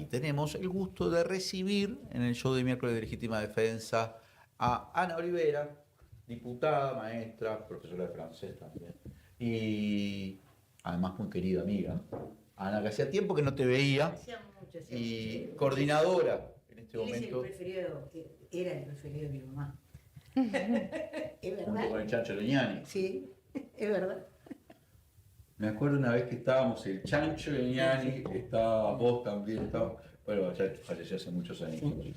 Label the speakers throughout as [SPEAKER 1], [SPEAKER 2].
[SPEAKER 1] tenemos el gusto de recibir en el show de miércoles de Legítima Defensa a Ana Olivera, diputada, maestra, profesora de francés también, y además muy querida amiga. Ana, que hacía tiempo que no te veía, y coordinadora en este momento.
[SPEAKER 2] Era el preferido de mi mamá. ¿Es
[SPEAKER 1] Junto
[SPEAKER 2] verdad?
[SPEAKER 1] con el Chancho Leñani.
[SPEAKER 2] Sí, es verdad.
[SPEAKER 1] Me acuerdo una vez que estábamos, el Chancho Leñani, estaba vos también, bueno, ya falleció hace muchos años. Sí.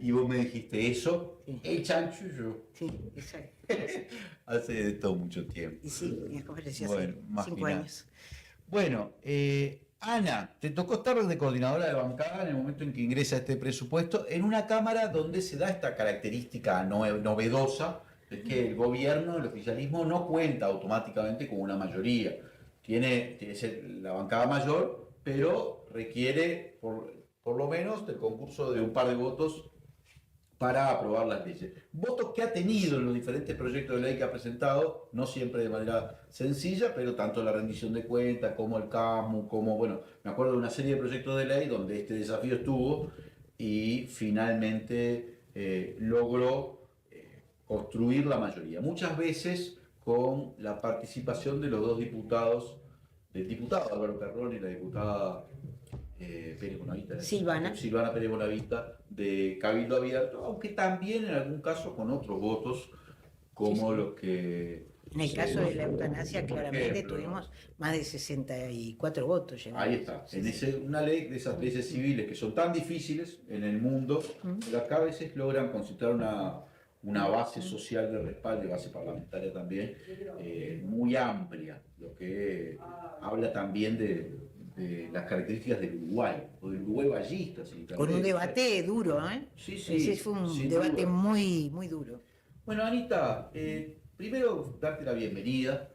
[SPEAKER 1] Y vos me dijiste eso, sí. El Chancho y yo.
[SPEAKER 2] Sí, exacto.
[SPEAKER 1] Hace de todo mucho tiempo.
[SPEAKER 2] Y sí, mi esposa falleció
[SPEAKER 1] bueno,
[SPEAKER 2] hace 5 años.
[SPEAKER 1] Bueno, Ana, te tocó estar de coordinadora de bancada en el momento en que ingresa este presupuesto en una Cámara donde se da esta característica novedosa de que el gobierno, el oficialismo, no cuenta automáticamente con una mayoría. Tiene que ser la bancada mayor, pero requiere por lo menos del concurso de un par de votos para aprobar las leyes. Votos que ha tenido en los diferentes proyectos de ley que ha presentado, no siempre de manera sencilla, pero tanto la rendición de cuentas como el CAMU, como, bueno, me acuerdo de una serie de proyectos de ley donde este desafío estuvo y finalmente logró construir la mayoría. Muchas veces con la participación de los dos diputados, del diputado Álvaro Carrón y la diputada Pérez Bonavita, Silvana Pérez Bonavita, de Cabildo Abierto, aunque también en algún caso con otros votos como los que...
[SPEAKER 2] En el caso de la eutanasia, claramente tuvimos más de 64 votos.
[SPEAKER 1] Ahí está, una ley de esas leyes civiles que son tan difíciles en el mundo, pero acá a veces logran constituir una base social de respaldo, base parlamentaria también, muy amplia, lo que habla también de las características del Uruguay, o del Uruguay ballista.
[SPEAKER 2] Con un debate duro, ¿eh?
[SPEAKER 1] Sí, sí.
[SPEAKER 2] Ese fue un debate muy, muy duro.
[SPEAKER 1] Bueno, Anita, primero darte la bienvenida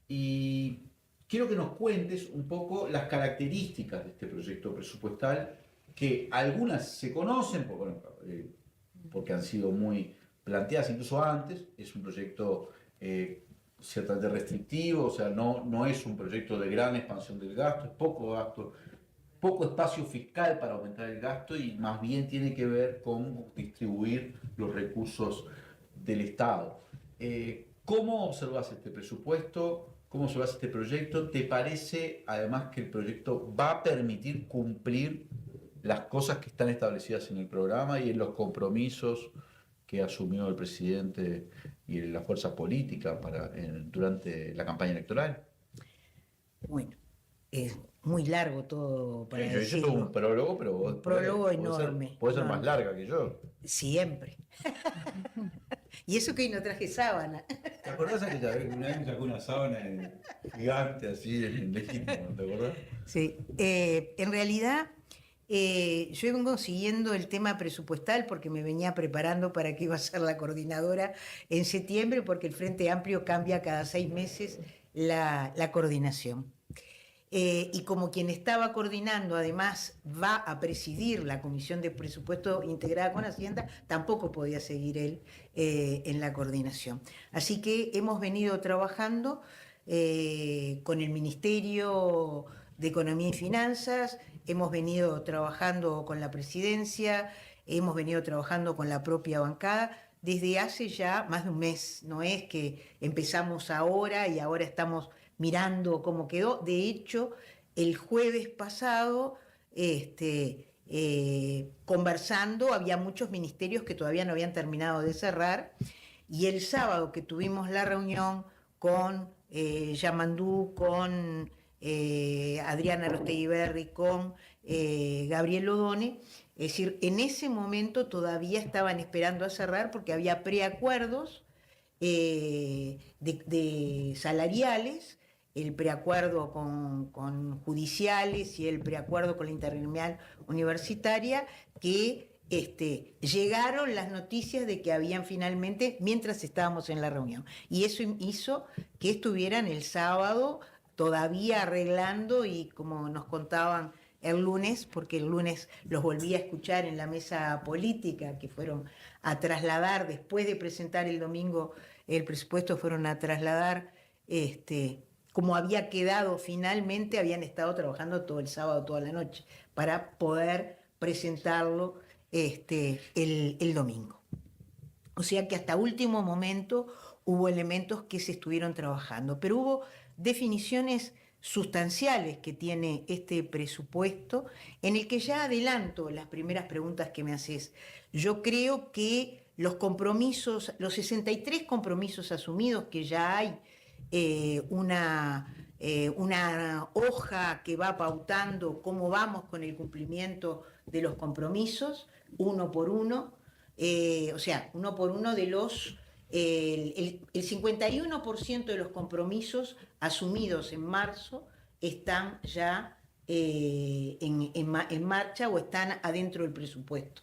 [SPEAKER 1] y quiero que nos cuentes un poco las características de este proyecto presupuestal, que algunas se conocen, porque han sido muy planteadas incluso antes. Es un proyecto ciertamente restrictivo, o sea, no es un proyecto de gran expansión del gasto, es poco gasto, poco espacio fiscal para aumentar el gasto y más bien tiene que ver con distribuir los recursos del Estado. ¿Cómo observas este presupuesto? ¿Cómo observas este proyecto? ¿Te parece además que el proyecto va a permitir cumplir las cosas que están establecidas en el programa y en los compromisos que asumió el presidente y la fuerza política durante la campaña electoral?
[SPEAKER 2] Bueno, es muy largo todo para decirlo.
[SPEAKER 1] Yo tuve un prólogo, pero
[SPEAKER 2] un prólogo enorme.
[SPEAKER 1] Puede ser más larga que yo.
[SPEAKER 2] Siempre. Y eso que hoy no traje sábana.
[SPEAKER 1] ¿Te acordás aquella vez que una vez me sacó una sábana gigante así en Legítimo? ¿Te acordás?
[SPEAKER 2] Sí. En realidad, yo vengo siguiendo el tema presupuestal porque me venía preparando para que iba a ser la coordinadora en septiembre, porque el Frente Amplio cambia cada 6 meses la coordinación. Y como quien estaba coordinando además va a presidir la Comisión de Presupuesto integrada con Hacienda, tampoco podía seguir él en la coordinación. Así que hemos venido trabajando con el Ministerio de Economía y Finanzas, hemos venido trabajando con la Presidencia, hemos venido trabajando con la propia bancada desde hace ya más de un mes. No es que empezamos ahora y ahora estamos mirando cómo quedó. De hecho, el jueves pasado, conversando, había muchos ministerios que todavía no habían terminado de cerrar, y el sábado que tuvimos la reunión con Yamandú, con Adriana Rosteguiberri, con Gabriel Odone, es decir, en ese momento todavía estaban esperando a cerrar porque había preacuerdos de salariales, el preacuerdo con judiciales y el preacuerdo con la intergremial universitaria, que llegaron las noticias de que habían finalmente, mientras estábamos en la reunión, y eso hizo que estuvieran el sábado todavía arreglando, y como nos contaban el lunes, porque el lunes los volví a escuchar en la mesa política, que fueron a trasladar, después de presentar el domingo el presupuesto, fueron a trasladar como había quedado finalmente, habían estado trabajando todo el sábado, toda la noche, para poder presentarlo el domingo. O sea que hasta último momento hubo elementos que se estuvieron trabajando, pero hubo definiciones sustanciales que tiene este presupuesto, en el que ya adelanto las primeras preguntas que me haces. Yo creo que los compromisos, los 63 compromisos asumidos, que ya hay una hoja que va pautando cómo vamos con el cumplimiento de los compromisos, uno por uno, o sea, uno por uno de los... El 51% de los compromisos asumidos en marzo están ya en marcha o están adentro del presupuesto.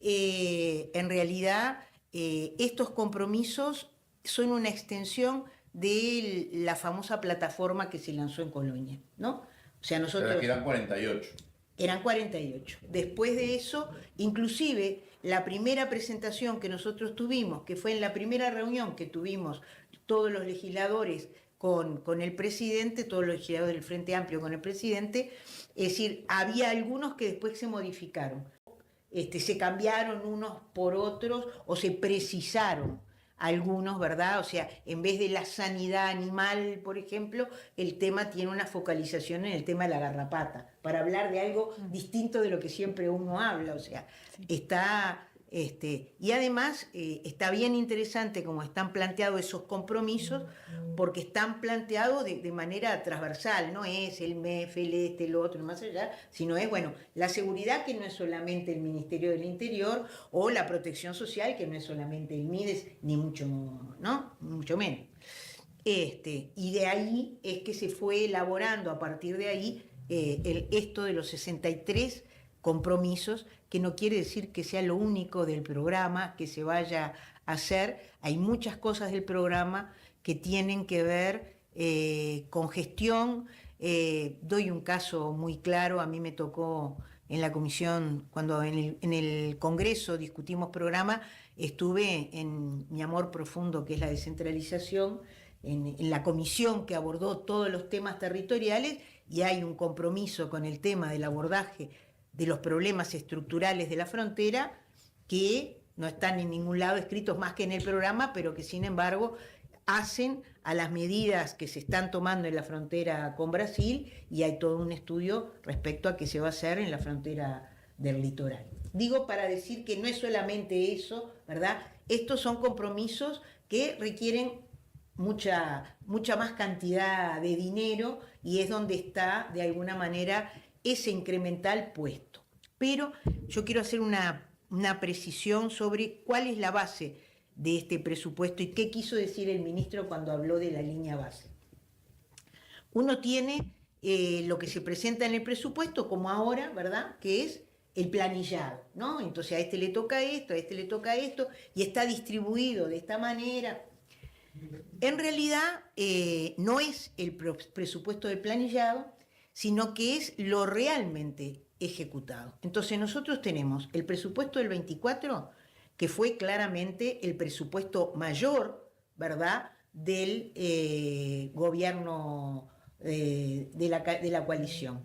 [SPEAKER 2] En realidad, estos compromisos son una extensión de la famosa plataforma que se lanzó en Colonia, ¿no? O sea, nosotros...
[SPEAKER 1] Pero que eran 48.
[SPEAKER 2] Eran 48. Después de eso, inclusive la primera presentación que nosotros tuvimos, que fue en la primera reunión que tuvimos todos los legisladores con el presidente, todos los legisladores del Frente Amplio con el presidente, es decir, había algunos que después se modificaron. Se cambiaron unos por otros o se precisaron algunos, ¿verdad? O sea, en vez de la sanidad animal, por ejemplo, el tema tiene una focalización en el tema de la garrapata, para hablar de algo distinto de lo que siempre uno habla, o sea, está... y además está bien interesante como están planteados esos compromisos, porque están planteados de manera transversal, no es el MEF, el otro, más allá, sino es, bueno, la seguridad, que no es solamente el Ministerio del Interior, o la protección social, que no es solamente el MIDES, ni mucho, ¿no? Mucho menos. Y de ahí es que se fue elaborando, a partir de ahí, esto de los 63 compromisos, que no quiere decir que sea lo único del programa que se vaya a hacer. Hay muchas cosas del programa que tienen que ver con gestión. Doy un caso muy claro. A mí me tocó en la comisión, cuando en el Congreso discutimos programa, estuve en mi amor profundo, que es la descentralización, en la comisión que abordó todos los temas territoriales, y hay un compromiso con el tema del abordaje de los problemas estructurales de la frontera, que no están en ningún lado escritos más que en el programa, pero que sin embargo hacen a las medidas que se están tomando en la frontera con Brasil, y hay todo un estudio respecto a qué se va a hacer en la frontera del litoral. Digo para decir que no es solamente eso, ¿verdad? Estos son compromisos que requieren mucha más cantidad de dinero, y es donde está de alguna manera ese incremental puesto. Pero yo quiero hacer una precisión sobre cuál es la base de este presupuesto y qué quiso decir el ministro cuando habló de la línea base. Uno tiene lo que se presenta en el presupuesto, como ahora, ¿verdad?, que es el planillado, ¿no? Entonces a este le toca esto, a este le toca esto, y está distribuido de esta manera. En realidad no es el presupuesto del planillado, sino que es lo realmente ejecutado. Entonces nosotros tenemos el presupuesto del 24, que fue claramente el presupuesto mayor, ¿verdad?, del gobierno de la coalición.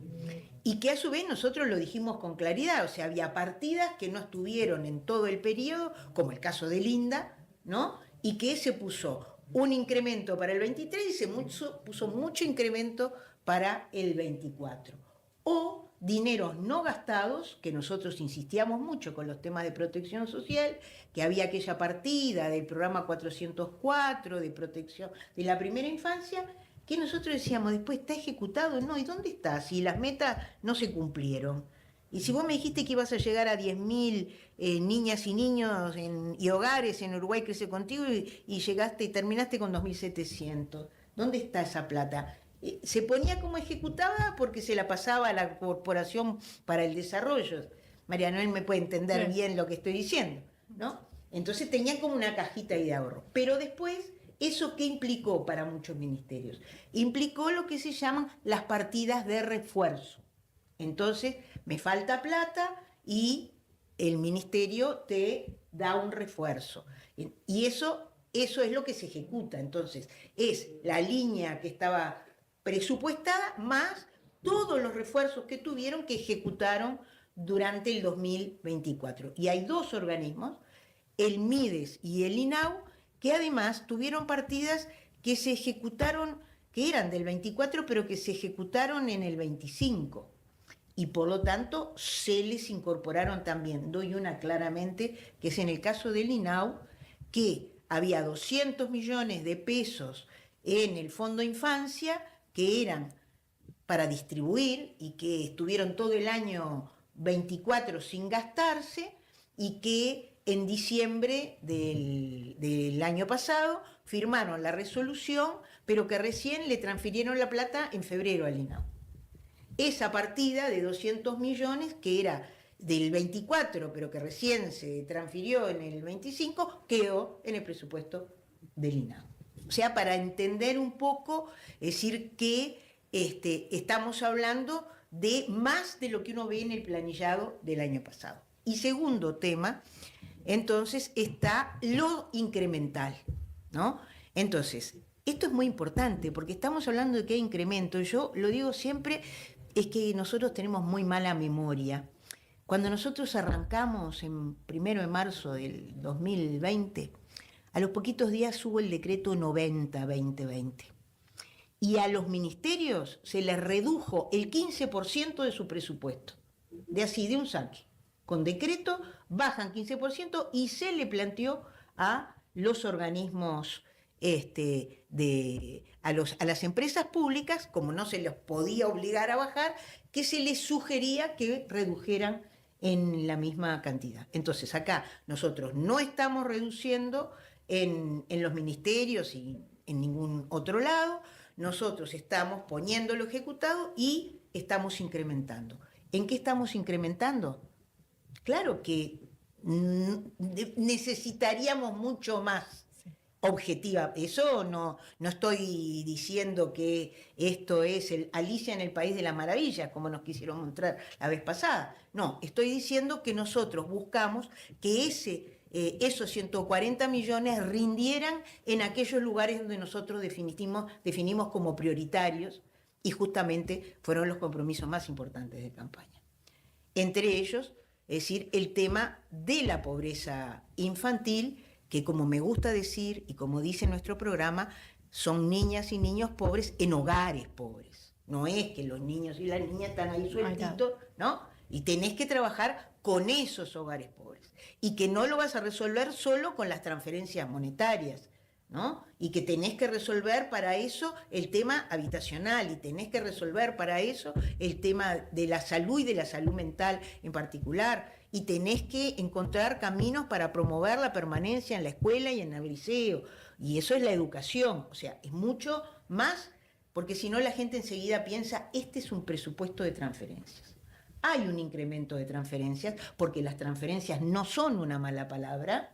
[SPEAKER 2] Y que a su vez nosotros lo dijimos con claridad, o sea, había partidas que no estuvieron en todo el periodo, como el caso de Linda, ¿no?, y que se puso un incremento para el 23 y se puso mucho incremento para el 24. O dineros no gastados, que nosotros insistíamos mucho con los temas de protección social, que había aquella partida del programa 404 de protección de la primera infancia, que nosotros decíamos, después está ejecutado, no, ¿y dónde está? Si las metas no se cumplieron. Y si vos me dijiste que ibas a llegar a 10.000 niñas y niños y hogares en Uruguay Crece Contigo, y llegaste y terminaste con 2.700, ¿dónde está esa plata? Se ponía como ejecutada porque se la pasaba a la Corporación para el Desarrollo. María Noel me puede entender bien lo que estoy diciendo, ¿no? Entonces tenía como una cajita ahí de ahorro. Pero después, ¿eso qué implicó para muchos ministerios? Implicó lo que se llaman las partidas de refuerzo. Entonces, me falta plata y el ministerio te da un refuerzo. Y eso eso es lo que se ejecuta. Entonces, es la línea que estaba presupuestada más todos los refuerzos que tuvieron que ejecutaron durante el 2024. Y hay dos organismos, el MIDES y el INAU, que además tuvieron partidas que se ejecutaron, que eran del 24, pero que se ejecutaron en el 25. Y por lo tanto se les incorporaron también. Doy una claramente, que es en el caso del INAU, que había 200 millones de pesos en el Fondo Infancia que eran para distribuir y que estuvieron todo el año 24 sin gastarse y que en diciembre del año pasado firmaron la resolución, pero que recién le transfirieron la plata en febrero al INAU. Esa partida de 200 millones, que era del 24, pero que recién se transfirió en el 25, quedó en el presupuesto del INAU. O sea, para entender un poco, es decir, que estamos hablando de más de lo que uno ve en el planillado del año pasado. Y segundo tema, entonces, está lo incremental, ¿no? Entonces, esto es muy importante porque estamos hablando de que hay incremento. Yo lo digo siempre, es que nosotros tenemos muy mala memoria. Cuando nosotros arrancamos en 1 de marzo del 2020, a los poquitos días hubo el decreto 90-2020. Y a los ministerios se les redujo el 15% de su presupuesto. De un saque. Con decreto bajan 15% y se le planteó a los organismos, a las empresas públicas, como no se les podía obligar a bajar, que se les sugería que redujeran en la misma cantidad. Entonces acá nosotros no estamos reduciendo en los ministerios y en ningún otro lado, nosotros estamos poniendo lo ejecutado y estamos incrementando. ¿En qué estamos incrementando? Claro que necesitaríamos mucho más objetiva. Eso no estoy diciendo que esto es el Alicia en el País de las Maravillas, como nos quisieron mostrar la vez pasada. No, estoy diciendo que nosotros buscamos que esos 140 millones rindieran en aquellos lugares donde nosotros definimos como prioritarios y justamente fueron los compromisos más importantes de campaña. Entre ellos, es decir, el tema de la pobreza infantil, que como me gusta decir y como dice nuestro programa, son niñas y niños pobres en hogares pobres. No es que los niños y las niñas están ahí sueltitos, ¿no? Y tenés que trabajar con esos hogares pobres. Y que no lo vas a resolver solo con las transferencias monetarias, ¿no? Y que tenés que resolver para eso el tema habitacional y tenés que resolver para eso el tema de la salud y de la salud mental en particular y tenés que encontrar caminos para promover la permanencia en la escuela y en el liceo y eso es la educación, o sea, es mucho más porque si no la gente enseguida piensa este es un presupuesto de transferencias. Hay un incremento de transferencias porque las transferencias no son una mala palabra,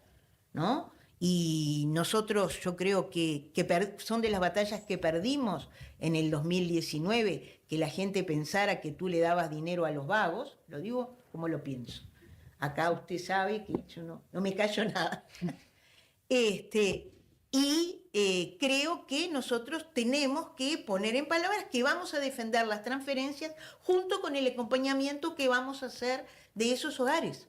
[SPEAKER 2] ¿no? Y nosotros yo creo que son de las batallas que perdimos en el 2019, que la gente pensara que tú le dabas dinero a los vagos, lo digo como lo pienso. Acá usted sabe que yo no me callo nada. Creo que nosotros tenemos que poner en palabras que vamos a defender las transferencias junto con el acompañamiento que vamos a hacer de esos hogares.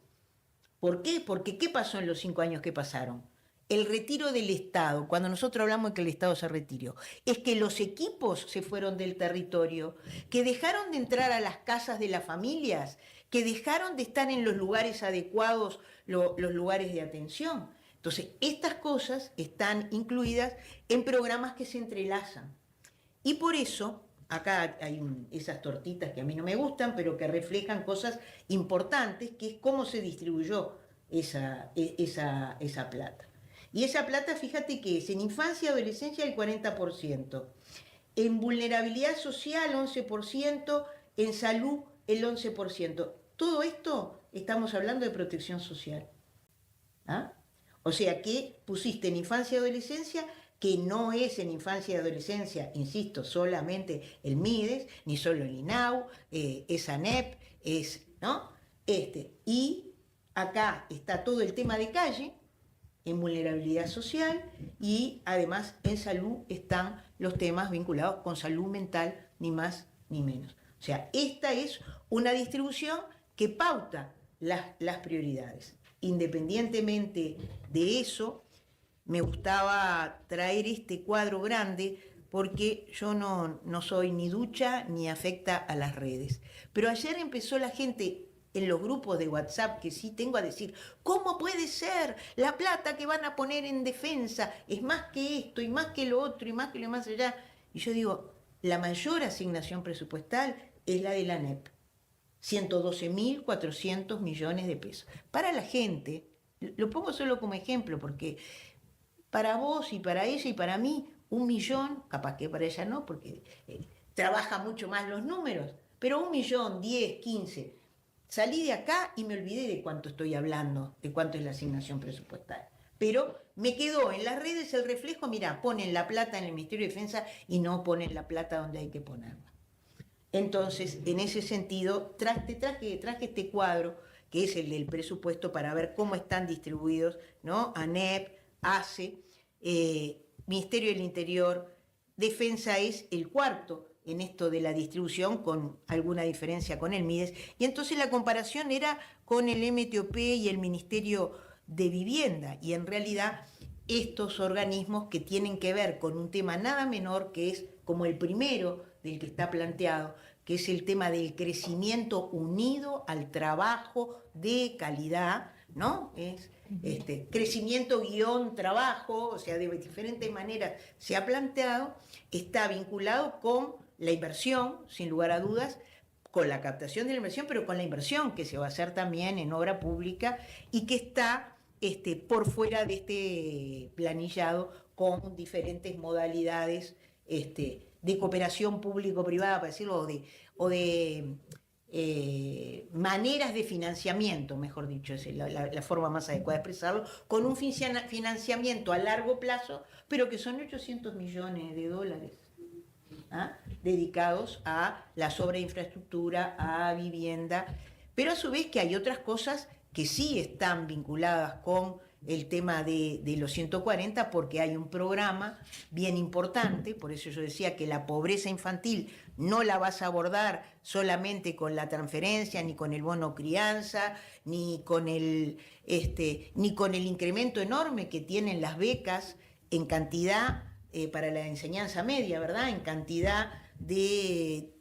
[SPEAKER 2] ¿Por qué? Porque ¿qué pasó en los 5 años que pasaron? El retiro del Estado, cuando nosotros hablamos de que el Estado se retiró, es que los equipos se fueron del territorio, que dejaron de entrar a las casas de las familias, que dejaron de estar en los lugares adecuados, los lugares de atención. Entonces, estas cosas están incluidas en programas que se entrelazan. Y por eso, acá hay esas tortitas que a mí no me gustan, pero que reflejan cosas importantes, que es cómo se distribuyó esa plata. Y esa plata, fíjate que es en infancia y adolescencia el 40%, en vulnerabilidad social 11%, en salud el 11%. Todo esto estamos hablando de protección social. ¿Ah? O sea que pusiste en infancia y adolescencia, que no es en infancia y adolescencia, insisto, solamente el MIDES, ni solo el INAU, es ANEP, ¿no? Y acá está todo el tema de calle, en vulnerabilidad social y además en salud están los temas vinculados con salud mental, ni más ni menos. O sea, esta es una distribución que pauta las prioridades. Independientemente de eso, me gustaba traer este cuadro grande porque yo no soy ni ducha ni afecta a las redes. Pero ayer empezó la gente en los grupos de WhatsApp que sí tengo a decir, ¿cómo puede ser? La plata que van a poner en defensa es más que esto y más que lo otro y más que lo más allá. Y yo digo, la mayor asignación presupuestal es la de la ANEP. 112.400 millones de pesos. Para la gente, lo pongo solo como ejemplo, porque para vos y para ella y para mí, 1.000.000, capaz que para ella no, porque trabaja mucho más los números, pero 1.000.000, 10, 15. Salí de acá y me olvidé de cuánto estoy hablando, de cuánto es la asignación presupuestal. Pero me quedó en las redes el reflejo, mirá, ponen la plata en el Ministerio de Defensa y no ponen la plata donde hay que ponerla. Entonces, en ese sentido, traje este cuadro, que es el del presupuesto, para ver cómo están distribuidos, ¿no? ANEP, ACE, Ministerio del Interior, Defensa es el cuarto en esto de la distribución, con alguna diferencia con el MIDES, y entonces la comparación era con el MTOP y el Ministerio de Vivienda, y en realidad estos organismos que tienen que ver con un tema nada menor, que es como el primero del que está planteado, que es el tema del crecimiento unido al trabajo de calidad, ¿no? Es crecimiento guión trabajo, o sea, de diferentes maneras se ha planteado, está vinculado con la inversión, sin lugar a dudas, con la captación de la inversión, pero con la inversión que se va a hacer también en obra pública y que está por fuera de este planillado con diferentes modalidades de cooperación público-privada, para decirlo, o de maneras de financiamiento, mejor dicho, es la forma más adecuada de expresarlo, con un financiamiento a largo plazo, pero que son 800 millones de dólares. ¿Ah? Dedicados a las obras de infraestructura, a vivienda, pero a su vez que hay otras cosas que sí están vinculadas con el tema de los 140, porque hay un programa bien importante, por eso yo decía que la pobreza infantil no la vas a abordar solamente con la transferencia, ni con el bono crianza, ni con el incremento enorme que tienen las becas en cantidad para la enseñanza media, ¿verdad? En cantidad de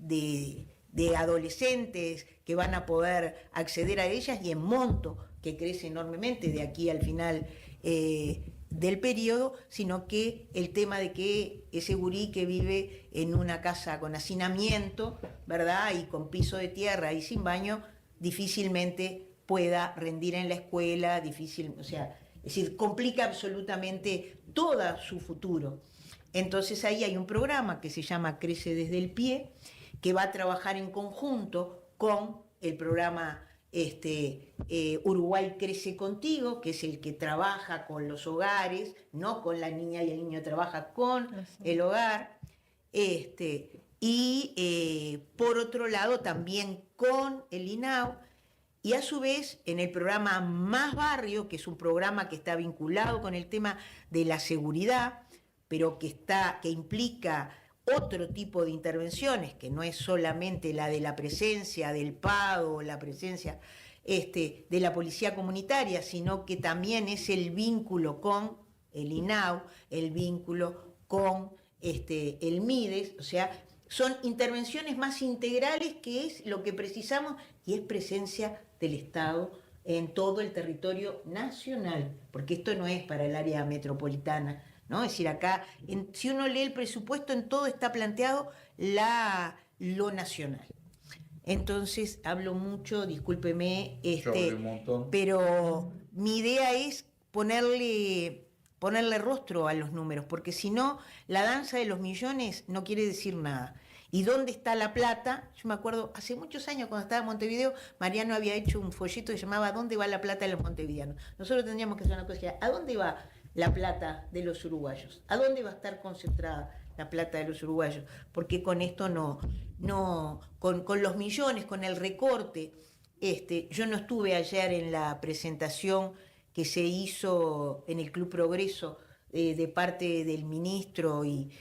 [SPEAKER 2] adolescentes que van a poder acceder a ellas y en monto que crece enormemente de aquí al final del periodo, sino que el tema de que ese gurí que vive en una casa con hacinamiento, ¿verdad? Y con piso de tierra y sin baño, difícilmente pueda rendir en la escuela, o sea, es decir, complica absolutamente todo su futuro. Entonces ahí hay un programa que se llama Crece desde el Pie, que va a trabajar en conjunto con el programa Uruguay Crece Contigo, que es el que trabaja con los hogares, no con la niña y el niño, trabaja con el hogar, y por otro lado también con el INAU, y a su vez en el programa Más Barrio, que es un programa que está vinculado con el tema de la seguridad, pero que implica otro tipo de intervenciones, que no es solamente la de la presencia del PADO, la presencia de la policía comunitaria, sino que también es el vínculo con el INAU, el vínculo con el MIDES, o sea, son intervenciones más integrales, que es lo que precisamos, y es presencia del Estado en todo el territorio nacional, porque esto no es para el área metropolitana, ¿no? Es decir, acá, si uno lee el presupuesto, en todo está planteado lo nacional. Entonces, hablo mucho, discúlpeme,
[SPEAKER 1] Yo hablé un montón.
[SPEAKER 2] pero mi idea es ponerle rostro a los números, porque si no, la danza de los millones no quiere decir nada. ¿Y dónde está la plata? Yo me acuerdo, hace muchos años cuando estaba en Montevideo, Mariano había hecho un folleto que se llamaba ¿Dónde va la plata de los montevideanos? Nosotros tendríamos que hacer una cosa, ¿a dónde va la plata de los uruguayos? ¿A dónde va a estar concentrada la plata de los uruguayos? Porque con esto con los millones, con el recorte, yo no estuve ayer en la presentación que se hizo en el Club Progreso de parte del ministro y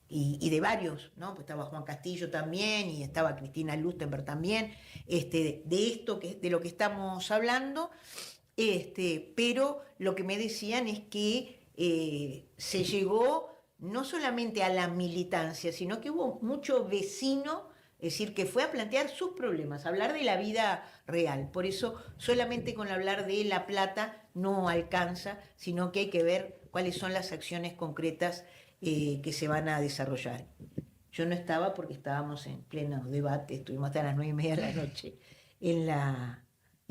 [SPEAKER 2] de varios, ¿no? Pues estaba Juan Castillo también y estaba Cristina Lustenberg también, de esto de lo que estamos hablando, pero lo que me decían es que se llegó no solamente a la militancia, sino que hubo mucho vecino, es decir, que fue a plantear sus problemas, a hablar de la vida real. Por eso solamente con hablar de La Plata no alcanza, sino que hay que ver cuáles son las acciones concretas que se van a desarrollar. Yo no estaba porque estábamos en pleno debate, estuvimos hasta las 9:30 de la noche en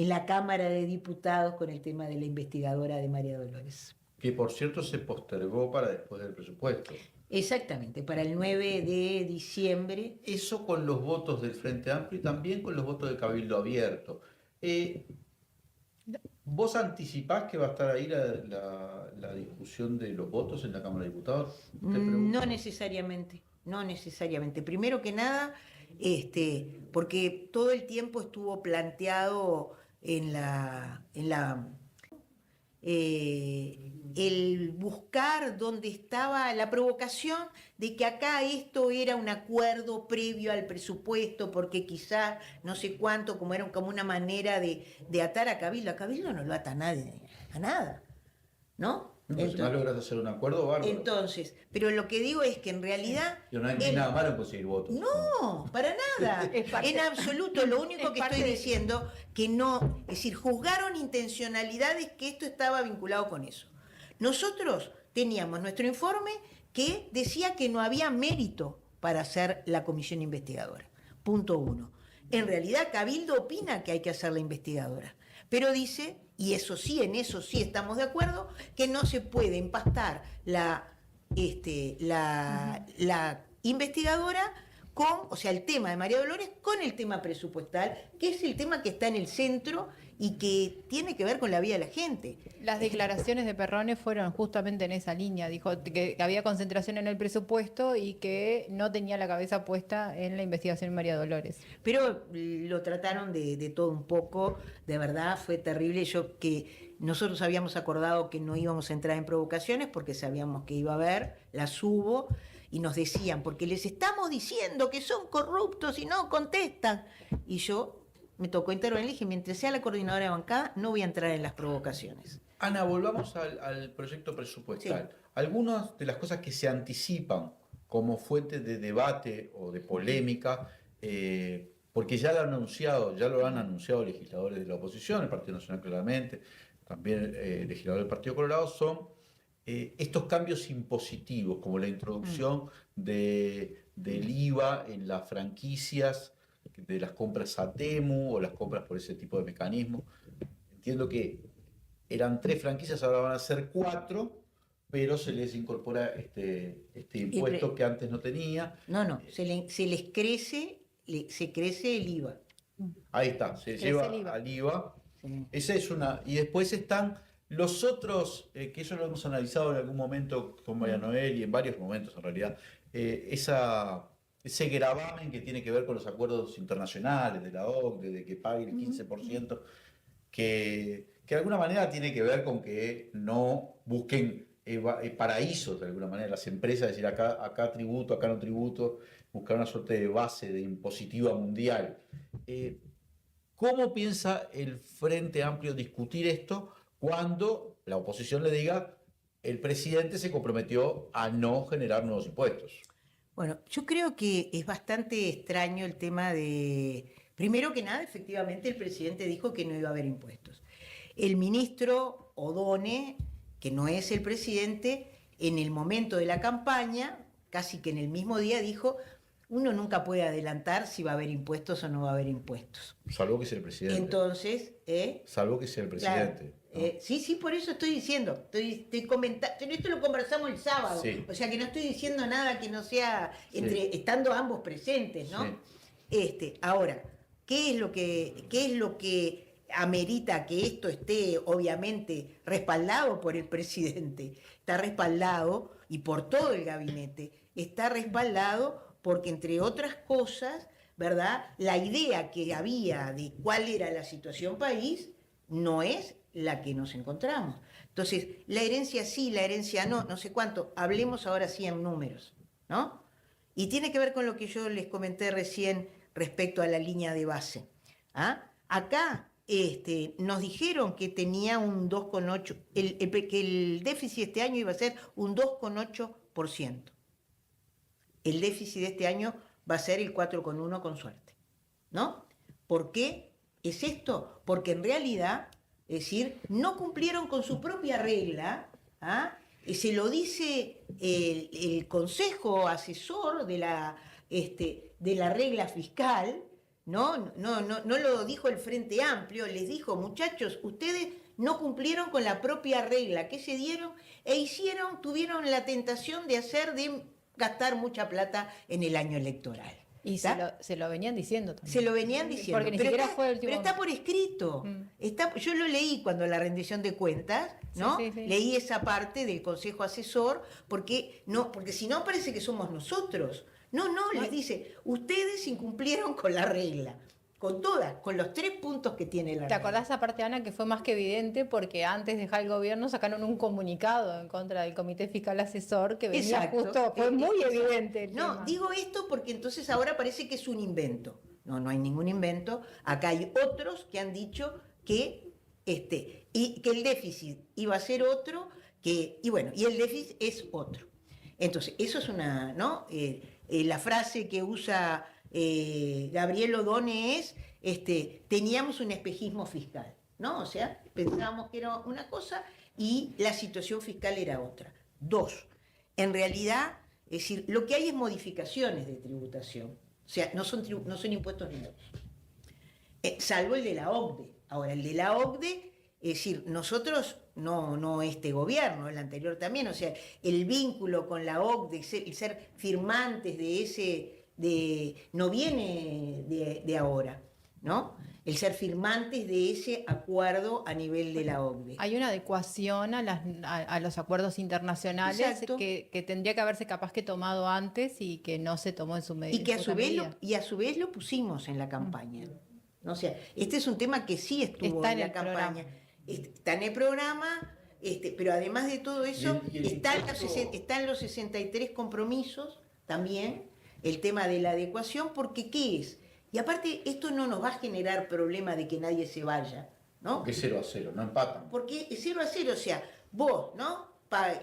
[SPEAKER 2] la Cámara de Diputados con el tema de la investigadora de María Dolores.
[SPEAKER 1] Que por cierto se postergó para después del presupuesto.
[SPEAKER 2] Exactamente, para el 9 de diciembre.
[SPEAKER 1] Eso con los votos del Frente Amplio y también con los votos de Cabildo Abierto. ¿Vos anticipás que va a estar ahí la discusión de los votos en la Cámara de Diputados?
[SPEAKER 2] No necesariamente, no necesariamente. Primero que nada, porque todo el tiempo estuvo planteado el buscar dónde estaba la provocación de que acá esto era un acuerdo previo al presupuesto, porque quizás no sé cuánto, como era como una manera de atar a Cabildo. A Cabildo no lo ata a nadie, a nada, ¿no?
[SPEAKER 1] Si no logras hacer un acuerdo, bárbaro.
[SPEAKER 2] Entonces, pero lo que digo es que en realidad...
[SPEAKER 1] Pero no hay nada malo en conseguir votos.
[SPEAKER 2] No, para nada. En absoluto. Lo único que estoy diciendo que no... Es decir, juzgaron intencionalidades que esto estaba vinculado con eso. Nosotros teníamos nuestro informe que decía que no había mérito para hacer la comisión investigadora. Punto 1. En realidad, Cabildo opina que hay que hacer la investigadora, pero dice, y eso sí, en eso sí estamos de acuerdo, que no se puede empastar la investigadora o sea, el tema de María Dolores con el tema presupuestal, que es el tema que está en el centro y que tiene que ver con la vida de la gente.
[SPEAKER 3] Las declaraciones de Perrone fueron justamente en esa línea. Dijo que había concentración en el presupuesto y que no tenía la cabeza puesta en la investigación de María Dolores.
[SPEAKER 2] Pero lo trataron de todo un poco, de verdad fue terrible. Nosotros habíamos acordado que no íbamos a entrar en provocaciones porque sabíamos que iba a haber, las hubo, y nos decían, porque les estamos diciendo que son corruptos y no contestan. Y yo me tocó intervenir y dije, mientras sea la coordinadora de bancada, no voy a entrar en las provocaciones.
[SPEAKER 1] Ana, volvamos al proyecto presupuestal.
[SPEAKER 2] Sí.
[SPEAKER 1] Algunas de las cosas que se anticipan como fuente de debate o de polémica, porque ya lo han anunciado legisladores de la oposición, el Partido Nacional claramente, también legisladores del Partido Colorado, son estos cambios impositivos, como la introducción del IVA en las franquicias, de las compras a Temu o las compras por ese tipo de mecanismos. Entiendo que eran 3 franquicias, ahora van a ser 4, pero se les incorpora este impuesto que antes no tenía.
[SPEAKER 2] No, se crece el IVA.
[SPEAKER 1] Ahí está, se lleva al IVA. Sí. Esa es una. Y después están los otros, que eso lo hemos analizado en algún momento con María Noel y en varios momentos en realidad, ese gravamen que tiene que ver con los acuerdos internacionales de la OCDE, de que pague el 15%, que de alguna manera tiene que ver con que no busquen paraísos de alguna manera las empresas, decir acá tributo, acá no tributo, buscar una suerte de base de impositiva mundial. ¿Cómo piensa el Frente Amplio discutir esto cuando la oposición le diga el presidente se comprometió a no generar nuevos impuestos?
[SPEAKER 2] Bueno, yo creo que es bastante extraño el tema de... Primero que nada, efectivamente, el presidente dijo que no iba a haber impuestos. El ministro Odone, que no es el presidente, en el momento de la campaña, casi que en el mismo día dijo, uno nunca puede adelantar si va a haber impuestos o no va a haber impuestos.
[SPEAKER 1] Salvo que sea el presidente.
[SPEAKER 2] Entonces,
[SPEAKER 1] salvo que sea el presidente.
[SPEAKER 2] Claro, ¿no? Sí, por eso estoy diciendo, estoy comentando, esto lo conversamos el sábado, sí. O sea que no estoy diciendo nada que no sea estando ambos presentes, ¿no? Sí. Ahora, ¿qué es lo que amerita que esto esté obviamente respaldado por el presidente? Está respaldado, y por todo el gabinete, está respaldado porque, entre otras cosas, ¿verdad?, la idea que había de cuál era la situación país no es la que nos encontramos. Entonces, la herencia sí, la herencia no, no sé cuánto. Hablemos ahora sí en números, ¿no? Y tiene que ver con lo que yo les comenté recién respecto a la línea de base. ¿Ah? Acá nos dijeron que tenía un 2,8, que el déficit este año iba a ser un 2,8%. El déficit de este año va a ser el 4,1 con suerte, ¿no? ¿Por qué es esto? Porque en realidad, es decir, no cumplieron con su propia regla, ¿ah? Se lo dice el Consejo Asesor de la regla fiscal, ¿no? No lo dijo el Frente Amplio, les dijo, muchachos, ustedes no cumplieron con la propia regla que se dieron tuvieron la tentación de gastar mucha plata en el año electoral.
[SPEAKER 3] Y se lo venían diciendo también.
[SPEAKER 2] Se lo venían diciendo.
[SPEAKER 3] Porque ni siquiera fue el último.
[SPEAKER 2] Pero está por escrito. Yo lo leí cuando la rendición de cuentas, ¿no?
[SPEAKER 3] Sí.
[SPEAKER 2] Leí esa parte del Consejo Asesor, porque si no parece que somos nosotros. No, les dice, ustedes incumplieron con la regla. Con todas, con los 3 puntos que tiene la regla.
[SPEAKER 3] ¿Te acordás aparte, Ana, que fue más que evidente porque antes de dejar el gobierno sacaron un comunicado en contra del Comité Fiscal Asesor que venía justo, fue muy evidente el tema.
[SPEAKER 2] Digo esto porque entonces ahora parece que es un invento. No hay ningún invento. Acá hay otros que han dicho que el déficit iba a ser otro, y el déficit es otro. Entonces, eso es una, ¿no? La frase que usa Gabriel Odone es, teníamos un espejismo fiscal, ¿no? O sea, pensábamos que era una cosa y la situación fiscal era otra. 2, en realidad, es decir, lo que hay es modificaciones de tributación, o sea, no son impuestos nuevos, salvo el de la OCDE. Ahora, el de la OCDE, es decir, nosotros, no este gobierno, el anterior también, o sea, el vínculo con la OCDE, el ser firmantes de ese... no viene de ahora, ¿no? El ser firmantes de ese acuerdo a nivel de la OCDE.
[SPEAKER 3] Hay una adecuación a los acuerdos internacionales que tendría que haberse capaz que tomado antes y que no se tomó en su medida.
[SPEAKER 2] Y que a su vez lo pusimos en la campaña. ¿No? O sea, este es un tema que sí estuvo en la campaña. Está en el programa, pero además de todo eso, están los 63 compromisos también, el tema de la adecuación, porque ¿qué es? Y aparte, esto no nos va a generar problema de que nadie se vaya, ¿no?
[SPEAKER 1] Porque es 0-0, no empatan.
[SPEAKER 2] Porque es 0-0, o sea, vos, ¿no?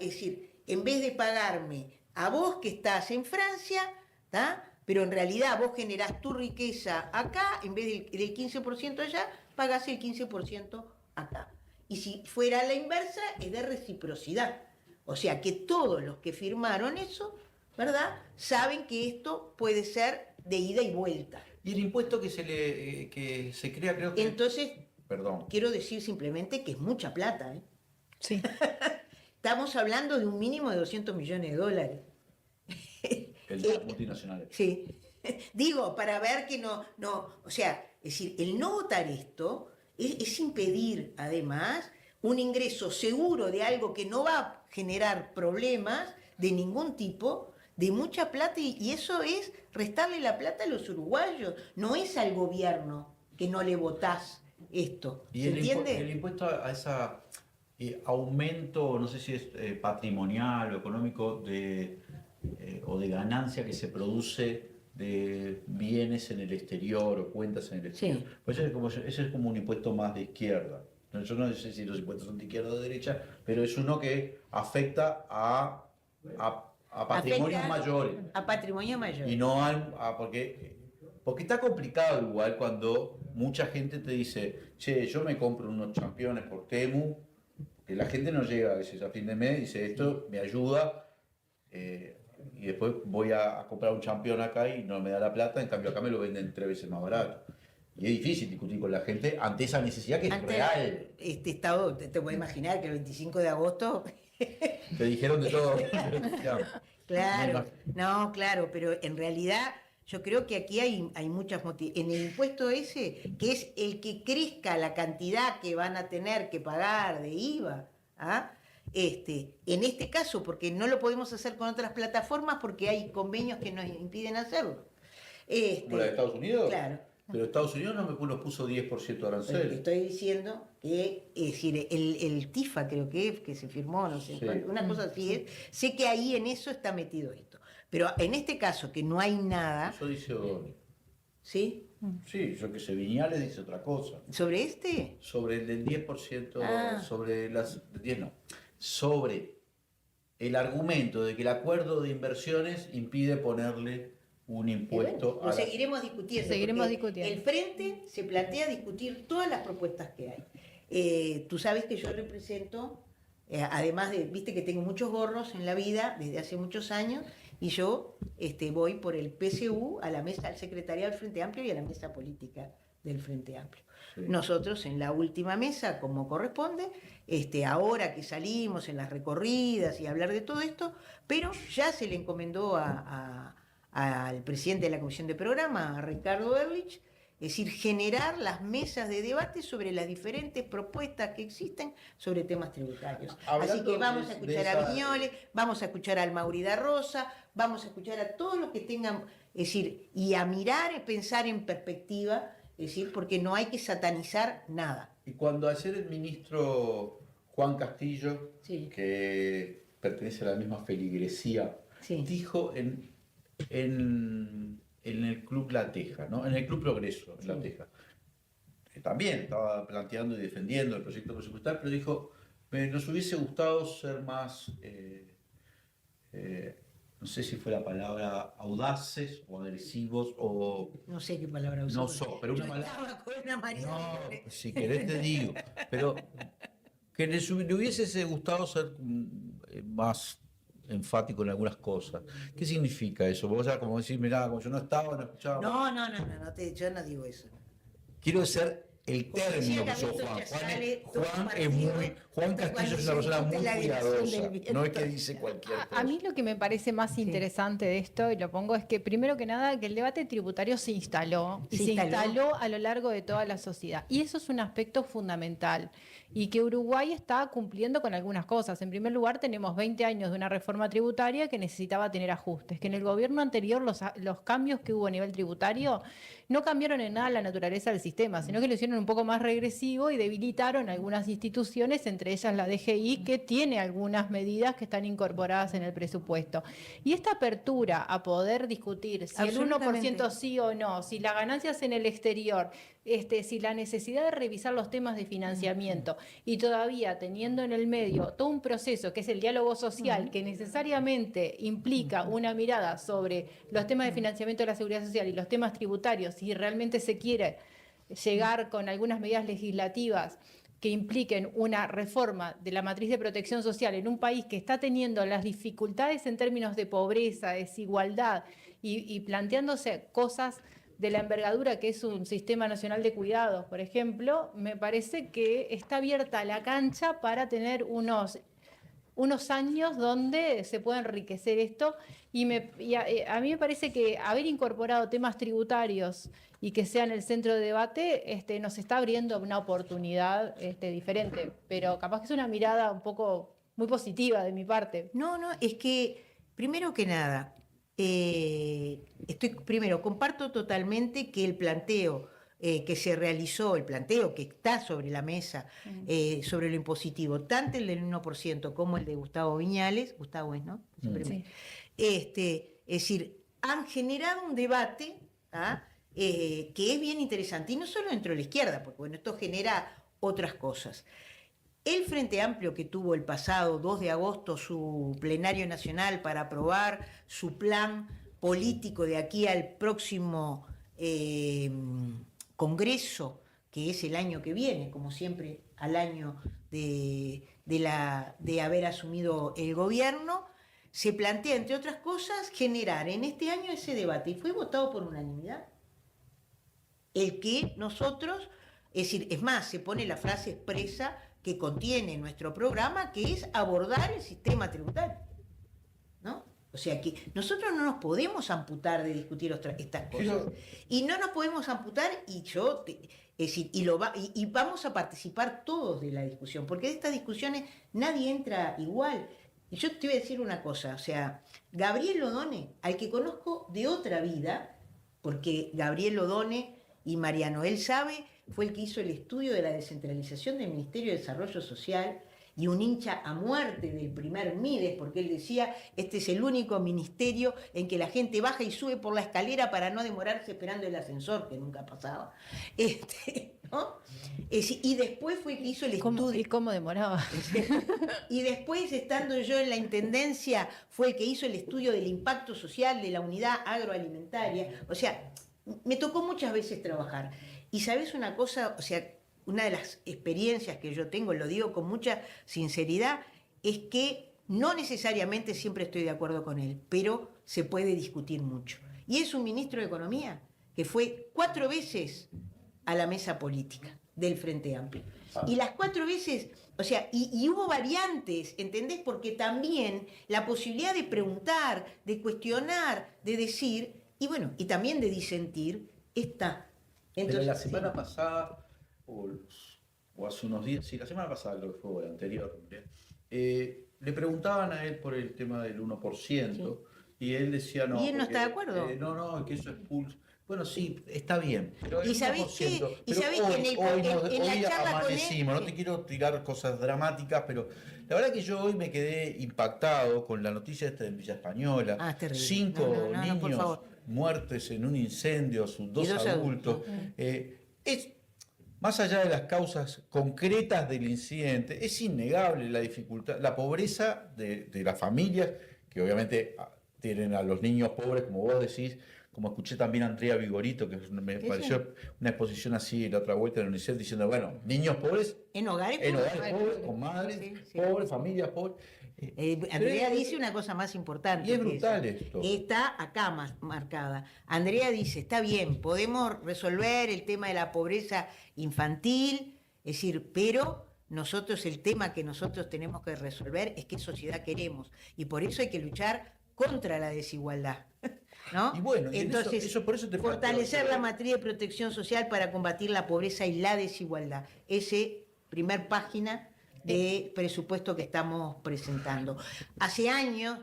[SPEAKER 2] Es decir, en vez de pagarme a vos que estás en Francia, ¿tá? Pero en realidad vos generás tu riqueza acá, en vez del 15% allá, pagás el 15% acá. Y si fuera la inversa, es de reciprocidad. O sea, que todos los que firmaron eso, ¿verdad?, saben que esto puede ser de ida y vuelta.
[SPEAKER 1] Y el impuesto que se crea, creo que...
[SPEAKER 2] Entonces,
[SPEAKER 1] perdón,
[SPEAKER 2] quiero decir simplemente que es mucha plata, ¿eh?
[SPEAKER 3] Sí.
[SPEAKER 2] Estamos hablando de un mínimo de $200 millones.
[SPEAKER 1] el de las multinacionales.
[SPEAKER 2] Sí. Digo, para ver que no, o sea, es decir, el no votar esto es impedir, además, un ingreso seguro de algo que no va a generar problemas de ningún tipo, de mucha plata, y eso es restarle la plata a los uruguayos, no es al gobierno que no le votás esto.
[SPEAKER 1] Y
[SPEAKER 2] ¿Se entiende?
[SPEAKER 1] el impuesto a esa aumento, no sé si es patrimonial o económico, o de ganancia que se produce de bienes en el exterior o cuentas en el exterior.
[SPEAKER 2] Sí.
[SPEAKER 1] Pues ese es como un impuesto más de izquierda. Yo no sé si los impuestos son de izquierda o de derecha, pero es uno que afecta a patrimonios mayores.
[SPEAKER 2] A patrimonio mayor.
[SPEAKER 1] Y no porque está complicado igual cuando mucha gente te dice, che, yo me compro unos championes por Temu, que la gente no llega a veces a fin de mes, dice, esto me ayuda, y después voy a comprar un champión acá y no me da la plata, en cambio acá me lo venden 3 veces más barato. Y es difícil discutir con la gente ante esa necesidad que es real.
[SPEAKER 2] Este estado, te puedes imaginar que el 25 de agosto...
[SPEAKER 1] Te dijeron de todo.
[SPEAKER 2] Claro, no, claro, pero en realidad yo creo que aquí hay muchas motivaciones. En el impuesto ese, que es el que crezca la cantidad que van a tener que pagar de IVA, ¿ah? En este caso, porque no lo podemos hacer con otras plataformas porque hay convenios que nos impiden hacerlo.
[SPEAKER 1] ¿Como la de Estados Unidos?
[SPEAKER 2] Claro.
[SPEAKER 1] Pero Estados Unidos no nos puso 10% de
[SPEAKER 2] Pero te
[SPEAKER 1] arancel.
[SPEAKER 2] estoy diciendo que, es decir, el TIFA creo que se firmó, no sé,
[SPEAKER 1] Sí.
[SPEAKER 2] una cosa así es. Sé que ahí en eso está metido esto. Pero en este caso, que no hay nada,
[SPEAKER 1] Eso dice O'Donnell.
[SPEAKER 2] ¿sí?
[SPEAKER 1] Sí, yo que sé, Viñales dice otra cosa.
[SPEAKER 2] ¿Sobre este?
[SPEAKER 1] Sobre el del 10%,
[SPEAKER 2] Ah.
[SPEAKER 1] sobre las... 10 no. Sobre el argumento de que el acuerdo de inversiones impide ponerle un
[SPEAKER 2] Y
[SPEAKER 1] impuesto
[SPEAKER 2] bueno, lo seguiremos discutiendo.
[SPEAKER 3] Seguiremos
[SPEAKER 2] porque
[SPEAKER 3] discutiendo.
[SPEAKER 2] El Frente se plantea discutir todas las propuestas que hay. Tú sabes que yo represento, además de, viste que tengo muchos gorros en la vida desde hace muchos años, y yo voy por el PSU a la mesa, al secretariado del Frente Amplio y a la mesa política del Frente Amplio.
[SPEAKER 1] Sí.
[SPEAKER 2] Nosotros en la última mesa, como corresponde, ahora que salimos en las recorridas y hablar de todo esto, pero ya se le encomendó al presidente de la Comisión de Programa, a Ricardo Ehrlich, es decir, generar las mesas de debate sobre las diferentes propuestas que existen sobre temas tributarios.
[SPEAKER 1] Hablando
[SPEAKER 2] Así que vamos a
[SPEAKER 1] de
[SPEAKER 2] escuchar
[SPEAKER 1] esa-
[SPEAKER 2] a Viñoles, vamos a escuchar al Maurida Rosa, vamos a escuchar a todos los que tengan, es decir, y a mirar y pensar en perspectiva, es decir, porque no hay que satanizar nada.
[SPEAKER 1] Y cuando ayer el ministro Juan Castillo,
[SPEAKER 2] Sí.
[SPEAKER 1] que pertenece a la misma feligresía,
[SPEAKER 2] Sí.
[SPEAKER 1] dijo en el Club La Teja, ¿no? En el Club Progreso, en La
[SPEAKER 2] Sí.
[SPEAKER 1] Teja, que también estaba planteando y defendiendo el proyecto presupuestal, pero dijo, nos hubiese gustado ser más, no sé si fue la palabra audaces o agresivos o...
[SPEAKER 2] No sé qué palabra usó.
[SPEAKER 1] No so, pero una
[SPEAKER 2] Yo
[SPEAKER 1] palabra...
[SPEAKER 2] estaba con una María
[SPEAKER 1] No,
[SPEAKER 2] Dolores.
[SPEAKER 1] si querés te digo, pero que le hubiese gustado ser más enfático en algunas cosas. ¿Qué significa eso? Vos ya como decir, mirá, como yo no estaba, no escuchaba.
[SPEAKER 2] Yo no digo eso.
[SPEAKER 1] Quiero ser el
[SPEAKER 2] Como
[SPEAKER 1] término
[SPEAKER 2] decía
[SPEAKER 1] que usó
[SPEAKER 2] Carlitos
[SPEAKER 1] Juan.
[SPEAKER 2] Chazale,
[SPEAKER 1] Juan Castillo es una persona muy
[SPEAKER 2] cuando se discute la dirección
[SPEAKER 1] cuidadosa,
[SPEAKER 2] del viento.
[SPEAKER 1] no es que dice cualquier cosa.
[SPEAKER 3] A mí lo que me parece más interesante de esto, y lo pongo, es que primero que nada que el debate tributario se instaló y
[SPEAKER 2] Se
[SPEAKER 3] se
[SPEAKER 2] instaló.
[SPEAKER 3] instaló a lo largo de toda la sociedad. Y eso es un aspecto fundamental y que Uruguay está cumpliendo con algunas cosas. En primer lugar, tenemos 20 años de una reforma tributaria que necesitaba tener ajustes, que en el gobierno anterior los cambios que hubo a nivel tributario no cambiaron en nada la naturaleza del sistema, sino que lo hicieron un poco más regresivo y debilitaron algunas instituciones, entre ellas la DGI, que tiene algunas medidas que están incorporadas en el presupuesto. Y esta apertura a poder discutir si el 1% sí o no, si las ganancias en el exterior, si la necesidad de revisar los temas de financiamiento y todavía teniendo en el medio todo un proceso que es el diálogo social, que necesariamente implica una mirada sobre los temas de financiamiento de la seguridad social y los temas tributarios, si realmente se quiere llegar con algunas medidas legislativas que impliquen una reforma de la matriz de protección social en un país que está teniendo las dificultades en términos de pobreza, desigualdad y planteándose cosas de la envergadura que es un sistema nacional de cuidados, por ejemplo, me parece que está abierta la cancha para tener unos años donde se pueda enriquecer esto y a mí me parece que haber incorporado temas tributarios y que sean el centro de debate nos está abriendo una oportunidad diferente, pero capaz que es una mirada un poco muy positiva de mi parte.
[SPEAKER 2] No, es que primero que nada, comparto totalmente que el planteo que se realizó, el planteo que está sobre la mesa sobre lo impositivo, tanto el del 1% como el de Gustavo Viñales, Gustavo es, ¿no?
[SPEAKER 3] Sí.
[SPEAKER 2] Es decir, han generado un debate que es bien interesante, y no solo dentro de la izquierda, porque bueno, esto genera otras cosas. El Frente Amplio, que tuvo el pasado 2 de agosto su plenario nacional para aprobar su plan político de aquí al próximo Congreso, que es el año que viene, como siempre, al año de haber asumido el gobierno, se plantea, entre otras cosas, generar en este año ese debate, y fue votado por unanimidad. El que nosotros, es decir, es más, se pone la frase expresa que contiene nuestro programa, que es abordar el sistema tributario, ¿no? O sea que nosotros no nos podemos amputar de discutir estas cosas. Y no nos podemos amputar, y vamos a participar todos de la discusión, porque de estas discusiones nadie entra igual. Y yo te voy a decir una cosa, o sea, Gabriel Odone, al que conozco de otra vida, porque Gabriel Odone y Mariano, él sabe, fue el que hizo el estudio de la descentralización del Ministerio de Desarrollo Social y un hincha a muerte del primer Mides, porque él decía, este es el único ministerio en que la gente baja y sube por la escalera para no demorarse esperando el ascensor, que nunca pasaba. ¿No? Y después fue que hizo el estudio.
[SPEAKER 3] ¿Y cómo demoraba?
[SPEAKER 2] Y después, estando yo en la intendencia, fue el que hizo el estudio del impacto social de la unidad agroalimentaria. O sea, me tocó muchas veces trabajar. Y ¿sabes una cosa? O sea, una de las experiencias que yo tengo, lo digo con mucha sinceridad, es que no necesariamente siempre estoy de acuerdo con él, pero se puede discutir mucho. Y es un ministro de Economía que fue 4 veces a la mesa política del Frente Amplio. Y las 4 veces, o sea, y hubo variantes, ¿entendés? Porque también la posibilidad de preguntar, de cuestionar, de decir, y bueno, y también de disentir, está. Entonces,
[SPEAKER 1] pero la semana pasada, o hace unos días, sí, la semana pasada creo que fue, o la anterior, le preguntaban a él por el tema del 1%, y él decía no.
[SPEAKER 2] ¿Y él no
[SPEAKER 1] porque,
[SPEAKER 2] está de acuerdo?
[SPEAKER 1] No, que eso es pulso. Bueno, sí, está bien. Pero
[SPEAKER 2] ¿Y sabés qué? ¿Y sabés que en la charla con él?
[SPEAKER 1] No te quiero tirar cosas dramáticas, pero la verdad que yo hoy me quedé impactado con la noticia esta de Villa Española.
[SPEAKER 2] Ah, terrible.
[SPEAKER 1] 5
[SPEAKER 2] No, por
[SPEAKER 1] niños
[SPEAKER 2] favor.
[SPEAKER 1] muertos en un incendio, sus 2
[SPEAKER 2] Y 2
[SPEAKER 1] adultos. Es más allá de las causas concretas del incidente, es innegable la dificultad, la pobreza de las familias, que obviamente tienen a los niños pobres, como vos decís, como escuché también a Andrea Vigorito, que me pareció una exposición así la otra vuelta en la UNICEF, diciendo, bueno, niños pobres,
[SPEAKER 2] En hogares
[SPEAKER 1] pobres, con madres
[SPEAKER 2] Sí.
[SPEAKER 1] pobres, familias pobres.
[SPEAKER 2] Andrea dice una cosa más importante.
[SPEAKER 1] Y es brutal esto.
[SPEAKER 2] Está acá marcada. Andrea dice, está bien, podemos resolver el tema de la pobreza infantil, es decir, pero nosotros el tema que nosotros tenemos que resolver es qué sociedad queremos. Y por eso hay que luchar contra la desigualdad. ¿No?
[SPEAKER 1] Y bueno,
[SPEAKER 2] entonces,
[SPEAKER 1] eso por eso te
[SPEAKER 2] fortalecer la matriz de protección social para combatir la pobreza y la desigualdad. Ese primer página de presupuesto que estamos presentando. Hace años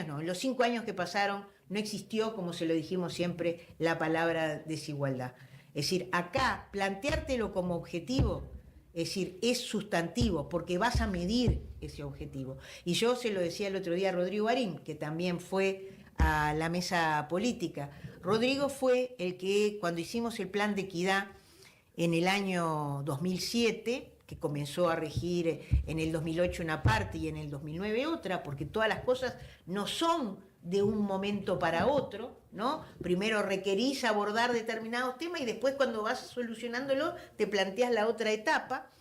[SPEAKER 2] no, en los 5 años que pasaron no existió, como se lo dijimos siempre, la palabra desigualdad. Es decir, acá planteártelo como objetivo, es decir, es sustantivo, porque vas a medir ese objetivo. Y yo se lo decía el otro día a Rodrigo Arín, que también fue a la mesa política. Rodrigo fue el que, cuando hicimos el plan de equidad en el año 2007, que comenzó a regir en el 2008 una parte y en el 2009 otra, porque todas las cosas no son de un momento para otro, ¿no? Primero requerís abordar determinados temas y después cuando vas solucionándolo te planteas la otra etapa.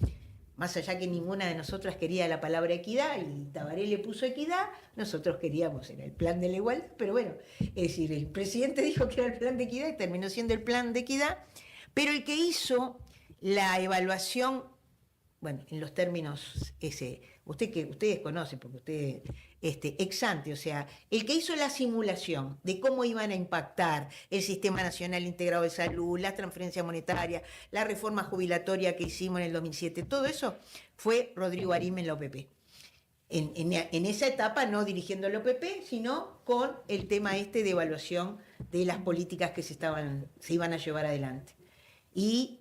[SPEAKER 2] Más allá que ninguna de nosotras quería la palabra equidad, y Tabaré le puso equidad, nosotros queríamos, era el plan de la igualdad, pero bueno, es decir, el presidente dijo que era el plan de equidad y terminó siendo el plan de equidad, pero el que hizo la evaluación, bueno, en los términos ustedes conocen, porque ustedes, ex ante, o sea, el que hizo la simulación de cómo iban a impactar el Sistema Nacional Integrado de Salud, la transferencia monetaria, la reforma jubilatoria que hicimos en el 2007, todo eso fue Rodrigo Arín en la OPP. En esa etapa no dirigiendo la OPP, sino con el tema de evaluación de las políticas que se iban a llevar adelante. Y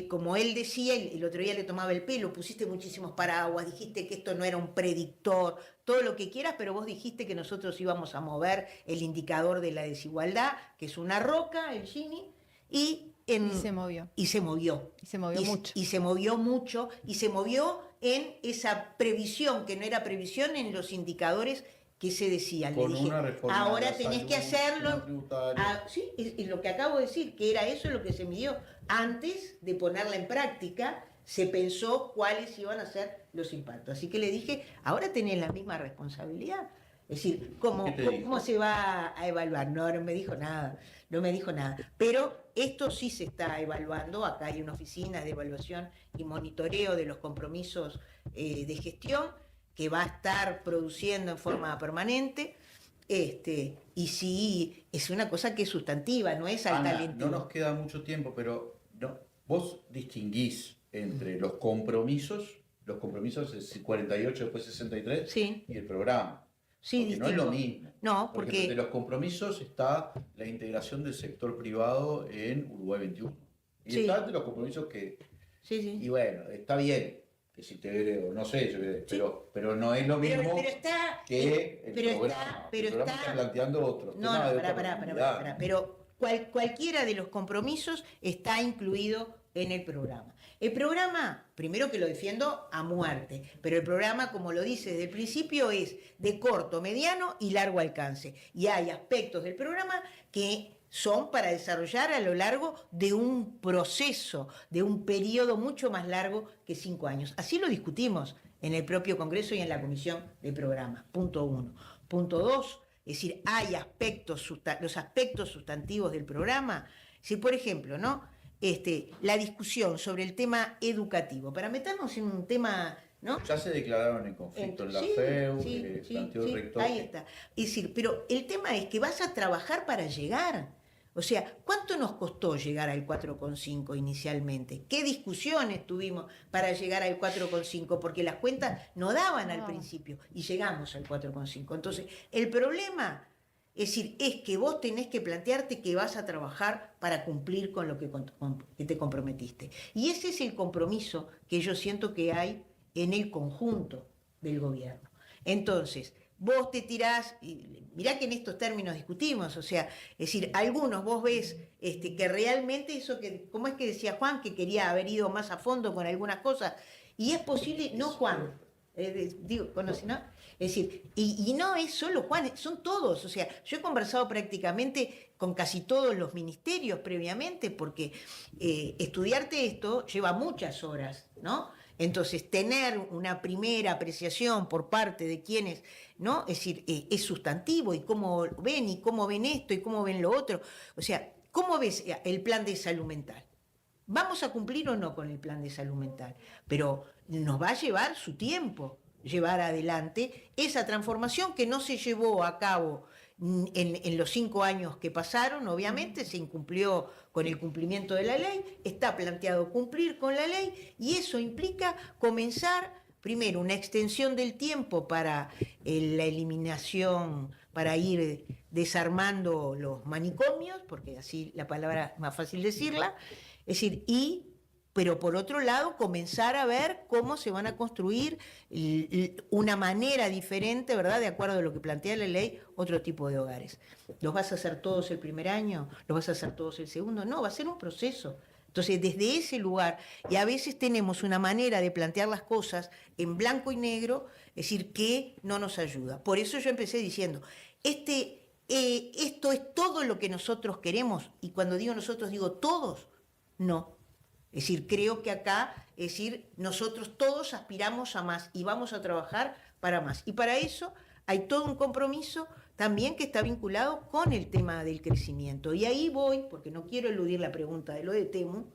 [SPEAKER 2] como él decía, el otro día le tomaba el pelo, pusiste muchísimos paraguas, dijiste que esto no era un predictor, todo lo que quieras, pero vos dijiste que nosotros íbamos a mover el indicador de la desigualdad, que es una roca, el Gini, y se movió. Y se movió.
[SPEAKER 3] Y se movió mucho.
[SPEAKER 2] Y se movió mucho, y se movió en esa previsión, que no era previsión en los indicadores que se decían.
[SPEAKER 1] Con
[SPEAKER 2] le dije,
[SPEAKER 1] una reforma
[SPEAKER 2] ahora
[SPEAKER 1] de
[SPEAKER 2] tenés
[SPEAKER 1] salud,
[SPEAKER 2] que hacerlo.
[SPEAKER 1] tributaria.
[SPEAKER 2] Sí, es lo que acabo de decir, que era eso lo que se midió. Antes de ponerla en práctica, se pensó cuáles iban a ser los impactos. Así que le dije, ahora tenés la misma responsabilidad. Es decir, ¿cómo se va a evaluar? No me dijo nada, Pero esto sí se está evaluando. Acá hay una oficina de evaluación y monitoreo de los compromisos de gestión que va a estar produciendo en forma permanente. Y sí, es una cosa que es sustantiva, no es al talento.
[SPEAKER 1] No nos queda mucho tiempo, pero vos distinguís entre los compromisos es 48, después 63,
[SPEAKER 2] sí,
[SPEAKER 1] y el programa.
[SPEAKER 2] Sí,
[SPEAKER 1] porque no es
[SPEAKER 2] distinto.
[SPEAKER 1] lo mismo.
[SPEAKER 2] No,
[SPEAKER 1] Por ejemplo,
[SPEAKER 2] porque
[SPEAKER 1] entre los compromisos está la integración del sector privado en Uruguay 21. Y
[SPEAKER 2] Sí.
[SPEAKER 1] está entre los compromisos que,
[SPEAKER 2] sí, sí.
[SPEAKER 1] y bueno, está bien, que si te creo, no sé, pero no es lo mismo
[SPEAKER 2] Pero está,
[SPEAKER 1] que el
[SPEAKER 2] pero
[SPEAKER 1] programa.
[SPEAKER 2] está, pero
[SPEAKER 1] El programa está planteando otros
[SPEAKER 2] No,
[SPEAKER 1] temas
[SPEAKER 2] no,
[SPEAKER 1] de otra profundidad.
[SPEAKER 2] pará. Pero cualquiera de los compromisos está incluido en el programa. El programa, primero que lo defiendo a muerte, pero el programa, como lo dice desde el principio, es de corto, mediano y largo alcance. Y hay aspectos del programa que son para desarrollar a lo largo de un proceso, de un periodo mucho más largo que 5 años. Así lo discutimos en el propio Congreso y en la Comisión de Programa. Punto 1. Punto 2. Es decir, hay los aspectos sustantivos del programa. Es decir, por ejemplo, ¿no? La discusión sobre el tema educativo. Para meternos en un tema, ¿no?
[SPEAKER 1] Ya se declararon en conflicto en la
[SPEAKER 2] Sí,
[SPEAKER 1] FEU,
[SPEAKER 2] sí,
[SPEAKER 1] planteó el rector.
[SPEAKER 2] ahí está. Es decir, pero el tema es que vas a trabajar para llegar. O sea, ¿cuánto nos costó llegar al 4,5 inicialmente? ¿Qué discusiones tuvimos para llegar al 4,5? Porque las cuentas no daban al principio y llegamos al 4,5. Entonces, el problema, es decir, es que vos tenés que plantearte que vas a trabajar para cumplir con lo que te comprometiste. Y ese es el compromiso que yo siento que hay en el conjunto del gobierno. Entonces, vos te tirás, y mirá que en estos términos discutimos, o sea, es decir, algunos vos ves que realmente eso que, ¿cómo es que decía Juan? Que quería haber ido más a fondo con algunas cosas, y es posible, no Juan, digo, conoce, ¿no? Es decir, y no es solo Juan, son todos, o sea, yo he conversado prácticamente con casi todos los ministerios previamente, porque estudiarte esto lleva muchas horas, ¿no? Entonces, tener una primera apreciación por parte de quienes, ¿no? Es decir, es sustantivo, y cómo ven esto, y cómo ven lo otro. O sea, ¿cómo ves el plan de salud mental? ¿Vamos a cumplir o no con el plan de salud mental? Pero nos va a llevar su tiempo llevar adelante esa transformación que no se llevó a cabo en los 5 años que pasaron. Obviamente se incumplió con el cumplimiento de la ley, está planteado cumplir con la ley, y eso implica comenzar primero una extensión del tiempo para la eliminación, para ir desarmando los manicomios, porque así la palabra es más fácil decirla, es decir, pero por otro lado comenzar a ver cómo se van a construir una manera diferente, ¿verdad?, de acuerdo a lo que plantea la ley, otro tipo de hogares. ¿Los vas a hacer todos el primer año? ¿Los vas a hacer todos el segundo? No, va a ser un proceso. Entonces, desde ese lugar, y a veces tenemos una manera de plantear las cosas en blanco y negro, es decir, que no nos ayuda. Por eso yo empecé diciendo, esto es todo lo que nosotros queremos, y cuando digo nosotros digo todos, no. Es decir, creo que acá, es decir, nosotros todos aspiramos a más y vamos a trabajar para más. Y para eso hay todo un compromiso también que está vinculado con el tema del crecimiento. Y ahí voy, porque no quiero eludir la pregunta de lo de Temu,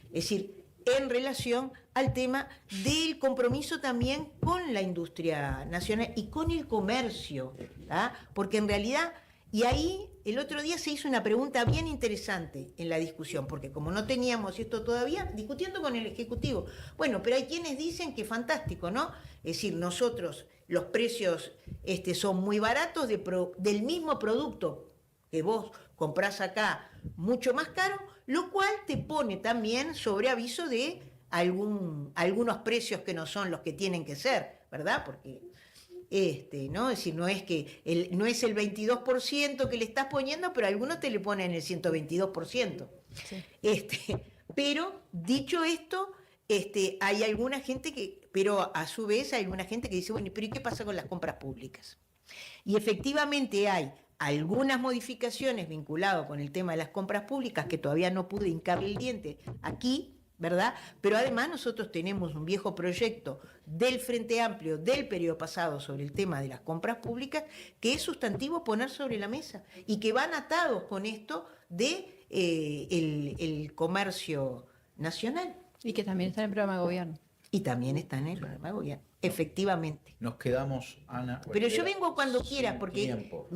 [SPEAKER 2] es decir, en relación al tema del compromiso también con la industria nacional y con el comercio, ¿ah? Porque en realidad, y ahí el otro día se hizo una pregunta bien interesante en la discusión, porque como no teníamos esto todavía, discutiendo con el Ejecutivo, bueno, pero hay quienes dicen que fantástico, ¿no? Es decir, nosotros, los precios son muy baratos del mismo producto que vos comprás acá mucho más caro, lo cual te pone también sobre aviso de algunos precios que no son los que tienen que ser, ¿verdad? Porque ¿no? Es decir, no es el 22% que le estás poniendo, pero algunos te le ponen el 122%. Sí. Pero dicho esto, hay alguna gente pero a su vez hay alguna gente que dice, bueno, pero ¿y qué pasa con las compras públicas? Y efectivamente hay algunas modificaciones vinculadas con el tema de las compras públicas que todavía no pude hincarle el diente aquí, ¿verdad? Pero además nosotros tenemos un viejo proyecto del Frente Amplio del periodo pasado sobre el tema de las compras públicas que es sustantivo poner sobre la mesa y que van atados con esto de el comercio nacional.
[SPEAKER 3] Y que también está en el programa de gobierno.
[SPEAKER 2] Y también está en el programa de gobierno, efectivamente.
[SPEAKER 1] Nos quedamos, Ana.
[SPEAKER 2] Pero yo vengo cuando quieras,
[SPEAKER 1] sin
[SPEAKER 2] porque,
[SPEAKER 1] tiempo.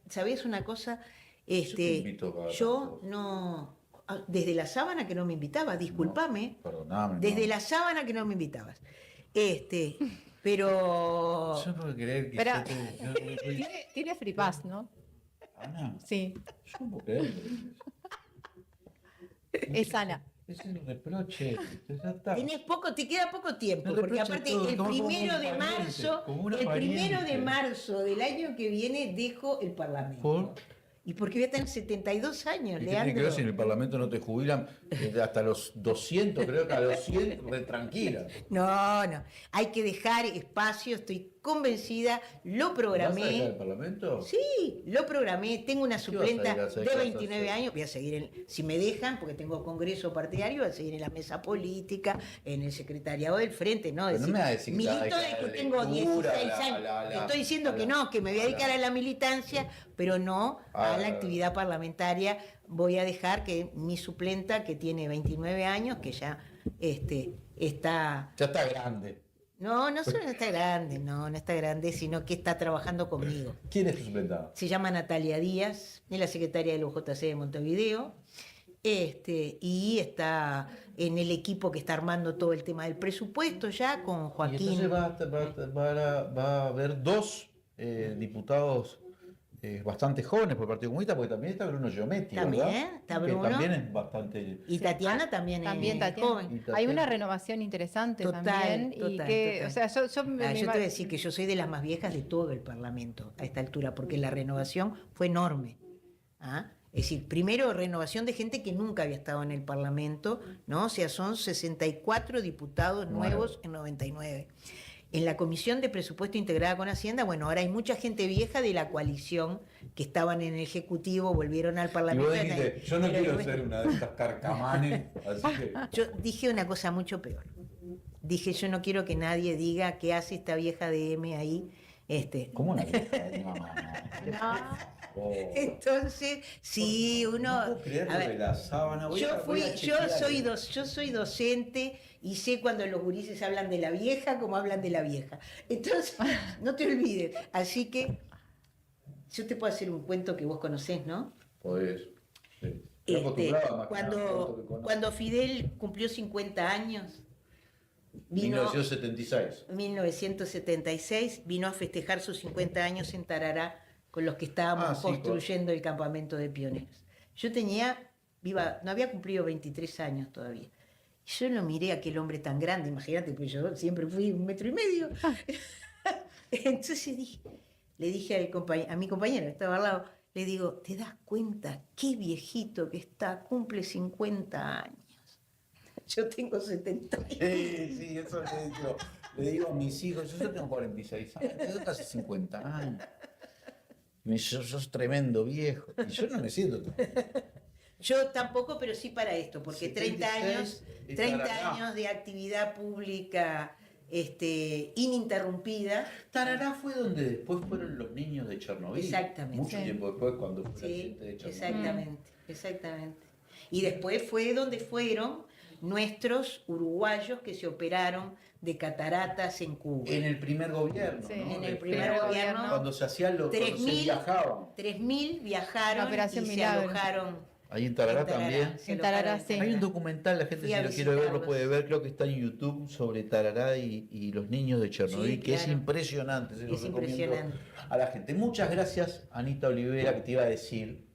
[SPEAKER 2] ¿sabés una cosa?
[SPEAKER 1] Yo te invito cada
[SPEAKER 2] Yo
[SPEAKER 1] tanto.
[SPEAKER 2] no... Desde la sábana que no me invitabas, discúlpame.
[SPEAKER 1] No, perdóname.
[SPEAKER 2] Desde
[SPEAKER 1] no.
[SPEAKER 2] la sábana que no me invitabas. Pero
[SPEAKER 1] Yo no puedo creer que
[SPEAKER 3] Pero-
[SPEAKER 1] yo te-
[SPEAKER 3] Tiene Free Pass, ¿no?
[SPEAKER 1] Ana,
[SPEAKER 3] Sí,
[SPEAKER 1] yo no puedo creer.
[SPEAKER 3] es Ana.
[SPEAKER 1] Es el reproche. Ya está.
[SPEAKER 2] te queda poco tiempo,
[SPEAKER 1] Me
[SPEAKER 2] porque
[SPEAKER 1] reprocha
[SPEAKER 2] aparte
[SPEAKER 1] todo,
[SPEAKER 2] el
[SPEAKER 1] como un
[SPEAKER 2] primero de
[SPEAKER 1] pariente,
[SPEAKER 2] marzo,
[SPEAKER 1] como una
[SPEAKER 2] el primero de
[SPEAKER 1] pariente.
[SPEAKER 2] marzo del año que viene dejo el Parlamento.
[SPEAKER 1] ¿Por?
[SPEAKER 2] Y porque voy a tener 72 años,
[SPEAKER 1] ¿Y qué tiene que ver
[SPEAKER 2] Leandro.
[SPEAKER 1] si en el Parlamento no te jubilan hasta los 200, creo que a los 100, re tranquila?
[SPEAKER 2] No, no. Hay que dejar espacio, estoy convencida, lo
[SPEAKER 1] ¿Vas a dejar
[SPEAKER 2] programé.
[SPEAKER 1] el Parlamento?
[SPEAKER 2] Sí, lo programé, tengo una
[SPEAKER 1] vas a
[SPEAKER 2] suplenta
[SPEAKER 1] ir a hacer?
[SPEAKER 2] de
[SPEAKER 1] ¿Qué vas a
[SPEAKER 2] 29
[SPEAKER 1] hacer?
[SPEAKER 2] años, voy a seguir, si me dejan, porque tengo congreso partidario, voy a seguir en la mesa política, en el secretariado del frente, ¿no?
[SPEAKER 1] Pero no me vas a decir que te vas a
[SPEAKER 2] milito
[SPEAKER 1] dedicar a
[SPEAKER 2] desde
[SPEAKER 1] la
[SPEAKER 2] que tengo
[SPEAKER 1] lectura,
[SPEAKER 2] 16
[SPEAKER 1] a
[SPEAKER 2] años.
[SPEAKER 1] la-
[SPEAKER 2] Te estoy diciendo que no, que me voy a dedicar a la militancia, pero no a la actividad parlamentaria. Voy a dejar que mi suplenta, que tiene 29 años, que ya está...
[SPEAKER 1] Ya está grande.
[SPEAKER 2] No, no solo está grande, no está grande, sino que está trabajando conmigo.
[SPEAKER 1] ¿Quién es tu suplenta?
[SPEAKER 2] Se llama Natalia Díaz, es la secretaria del UJC de Montevideo, y está en el equipo que está armando todo el tema del presupuesto ya con
[SPEAKER 1] Y
[SPEAKER 2] Joaquín.
[SPEAKER 1] entonces va a haber dos diputados bastante jóvenes por el Partido Comunista, porque también está Bruno Giometti,
[SPEAKER 2] También,
[SPEAKER 1] ¿verdad?
[SPEAKER 2] está
[SPEAKER 1] Que
[SPEAKER 2] Bruno.
[SPEAKER 1] también es bastante...
[SPEAKER 2] Y Tatiana también,
[SPEAKER 3] También
[SPEAKER 2] es
[SPEAKER 3] Tatiana.
[SPEAKER 2] joven.
[SPEAKER 1] Y
[SPEAKER 3] Hay
[SPEAKER 1] Tatiana.
[SPEAKER 3] una renovación interesante
[SPEAKER 2] Total,
[SPEAKER 3] también. Y
[SPEAKER 2] total,
[SPEAKER 3] que,
[SPEAKER 2] total.
[SPEAKER 3] o sea, yo
[SPEAKER 2] Yo te voy a decir que yo soy de las más viejas de todo el Parlamento a esta altura, porque la renovación fue enorme. ¿Ah? Es decir, primero renovación de gente que nunca había estado en el Parlamento, ¿no? O sea, son 64 diputados nuevos en 99. En la Comisión de Presupuesto integrada con Hacienda, bueno, ahora hay mucha gente vieja de la coalición que estaban en el Ejecutivo, volvieron al
[SPEAKER 1] Y
[SPEAKER 2] Parlamento.
[SPEAKER 1] vos dijiste, yo no
[SPEAKER 2] Pero
[SPEAKER 1] quiero
[SPEAKER 2] bueno,
[SPEAKER 1] ser una de estas carcamanes, así que...
[SPEAKER 2] Yo dije una cosa mucho peor. Dije, yo no quiero que nadie diga qué hace esta vieja de M ahí.
[SPEAKER 1] ¿Cómo una vieja? No, no. Oh.
[SPEAKER 2] Entonces, sí, uno...
[SPEAKER 1] No puedo creer
[SPEAKER 2] a
[SPEAKER 1] lo
[SPEAKER 2] ver,
[SPEAKER 1] de la sábana. Voy a
[SPEAKER 2] yo
[SPEAKER 1] chequear.
[SPEAKER 2] soy docente y sé cuando los gurises hablan de la vieja como hablan de la vieja. Entonces, no te olvides. Así que yo te puedo hacer un cuento que vos conocés, ¿no?
[SPEAKER 1] Podés. Sí. Estoy acostumbrado más que nada a un cuento que conozco.
[SPEAKER 2] cuando Fidel cumplió 50 años, vino
[SPEAKER 1] 1976.
[SPEAKER 2] 1976, vino a festejar sus 50 años en Tarará con los que estábamos
[SPEAKER 1] Sí,
[SPEAKER 2] construyendo el campamento de pioneros. Yo no había cumplido 23 años todavía. Y yo lo miré a aquel hombre tan grande, imagínate, pues yo siempre fui 1,5 metros. Entonces le dije a mi compañero que estaba al lado, le digo, ¿te das cuenta qué viejito que está? Cumple 50 años. Yo tengo 70 años.
[SPEAKER 1] Sí, eso le digo a mis hijos. Yo tengo 46 años, tengo casi 50 años. Y me dice, sos tremendo viejo. Y yo no me siento tan...
[SPEAKER 2] Yo tampoco, pero sí para esto, porque 30 años,
[SPEAKER 1] 76 y
[SPEAKER 2] 30
[SPEAKER 1] Tarará.
[SPEAKER 2] años de actividad pública ininterrumpida.
[SPEAKER 1] Tarará fue donde después fueron los niños de Chernobyl.
[SPEAKER 2] Exactamente.
[SPEAKER 1] Mucho
[SPEAKER 3] Sí.
[SPEAKER 1] tiempo después, cuando fue el
[SPEAKER 2] Sí,
[SPEAKER 1] accidente de Chernobyl.
[SPEAKER 2] exactamente. Y después fue donde fueron nuestros uruguayos que se operaron de cataratas en Cuba.
[SPEAKER 1] En el primer gobierno,
[SPEAKER 3] Sí.
[SPEAKER 1] ¿no?
[SPEAKER 2] En el
[SPEAKER 1] Después,
[SPEAKER 2] primer gobierno.
[SPEAKER 1] Cuando se hacían los... Cuando se
[SPEAKER 2] 3.000
[SPEAKER 1] viajaban.
[SPEAKER 2] 3.000 viajaron
[SPEAKER 3] La Operación
[SPEAKER 2] y
[SPEAKER 3] Milagro.
[SPEAKER 2] se alojaron.
[SPEAKER 1] Ahí en Tarará
[SPEAKER 2] en Tarará,
[SPEAKER 1] también.
[SPEAKER 2] se
[SPEAKER 3] En Tarará,
[SPEAKER 2] alojaron en
[SPEAKER 3] sí.
[SPEAKER 1] Hay un documental, la gente
[SPEAKER 2] Fui a
[SPEAKER 1] si lo quiere ver lo
[SPEAKER 2] visitarlos.
[SPEAKER 1] puede ver, creo que está en YouTube, sobre Tarará y los niños de Chernobyl,
[SPEAKER 2] Sí,
[SPEAKER 1] que es
[SPEAKER 2] claro.
[SPEAKER 1] impresionante, se los
[SPEAKER 2] Es
[SPEAKER 1] recomiendo
[SPEAKER 2] impresionante.
[SPEAKER 1] a la gente. Muchas gracias, Anita Olivera, que te iba a decir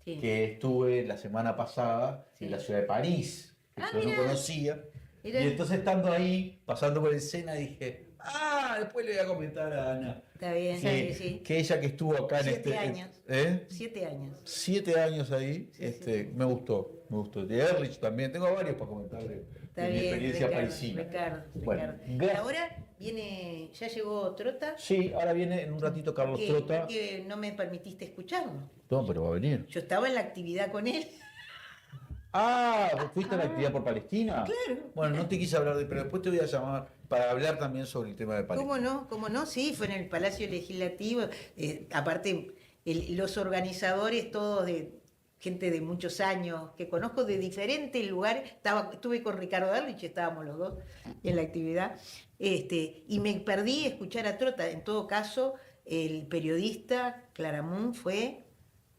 [SPEAKER 2] Sí.
[SPEAKER 1] que estuve la semana pasada
[SPEAKER 2] Sí.
[SPEAKER 1] en la ciudad de París, que
[SPEAKER 2] Ah,
[SPEAKER 1] yo no
[SPEAKER 2] mirá.
[SPEAKER 1] conocía,
[SPEAKER 2] Mirá.
[SPEAKER 1] y entonces estando ahí, pasando por escena, dije, después le voy a comentar a Ana.
[SPEAKER 2] Está bien,
[SPEAKER 1] Que,
[SPEAKER 2] sí.
[SPEAKER 1] que ella que estuvo acá en
[SPEAKER 2] 7 años. 7 años.
[SPEAKER 1] 7 años ahí, me gustó. De Erlich también, tengo varios para comentarle
[SPEAKER 2] Está
[SPEAKER 1] de mi
[SPEAKER 2] bien,
[SPEAKER 1] experiencia
[SPEAKER 2] Ricardo,
[SPEAKER 1] parisina.
[SPEAKER 2] Ricardo.
[SPEAKER 1] Bueno,
[SPEAKER 2] Y
[SPEAKER 1] gracias.
[SPEAKER 2] ahora ya llegó Trota.
[SPEAKER 1] Sí, ahora viene en un ratito Carlos Trota.
[SPEAKER 2] Que no me permitiste escucharlo.
[SPEAKER 1] No, pero va a venir.
[SPEAKER 2] Yo estaba en la actividad con él.
[SPEAKER 1] ¿Vos fuiste a la actividad por Palestina?
[SPEAKER 2] Claro.
[SPEAKER 1] Bueno, no te quise hablar pero después te voy a llamar para hablar también sobre el tema de Palestina.
[SPEAKER 2] ¿Cómo no? ¿Cómo no? Sí, fue en el Palacio Legislativo. Aparte, los organizadores, todos de gente de muchos años, que conozco de diferentes lugares. Estuve con Ricardo Erlich, estábamos los dos en la actividad. Y me perdí escuchar a Trota. En todo caso, el periodista Claramunt fue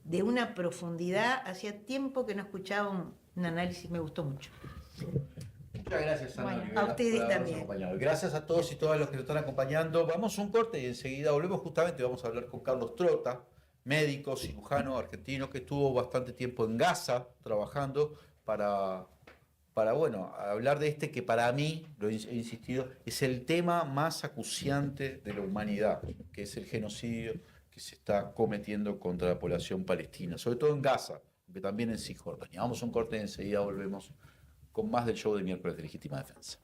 [SPEAKER 2] de una profundidad. Hacía tiempo que no escuchaba un análisis, me gustó mucho.
[SPEAKER 1] Muchas gracias, Ana
[SPEAKER 3] Bueno,
[SPEAKER 1] Olivera,
[SPEAKER 2] a ustedes
[SPEAKER 1] por habernos
[SPEAKER 2] también.
[SPEAKER 1] acompañado. Gracias a todos y todas los que nos están acompañando. Vamos a un corte y enseguida volvemos. Justamente vamos a hablar con Carlos Trota, médico, cirujano argentino que estuvo bastante tiempo en Gaza trabajando para bueno, hablar de este que para mí, lo he insistido, es el tema más acuciante de la humanidad, que es el genocidio que se está cometiendo contra la población palestina, sobre todo en Gaza, aunque también en Cisjordania. Vamos a un corte y enseguida volvemos con más del show de miércoles de Legítima Defensa.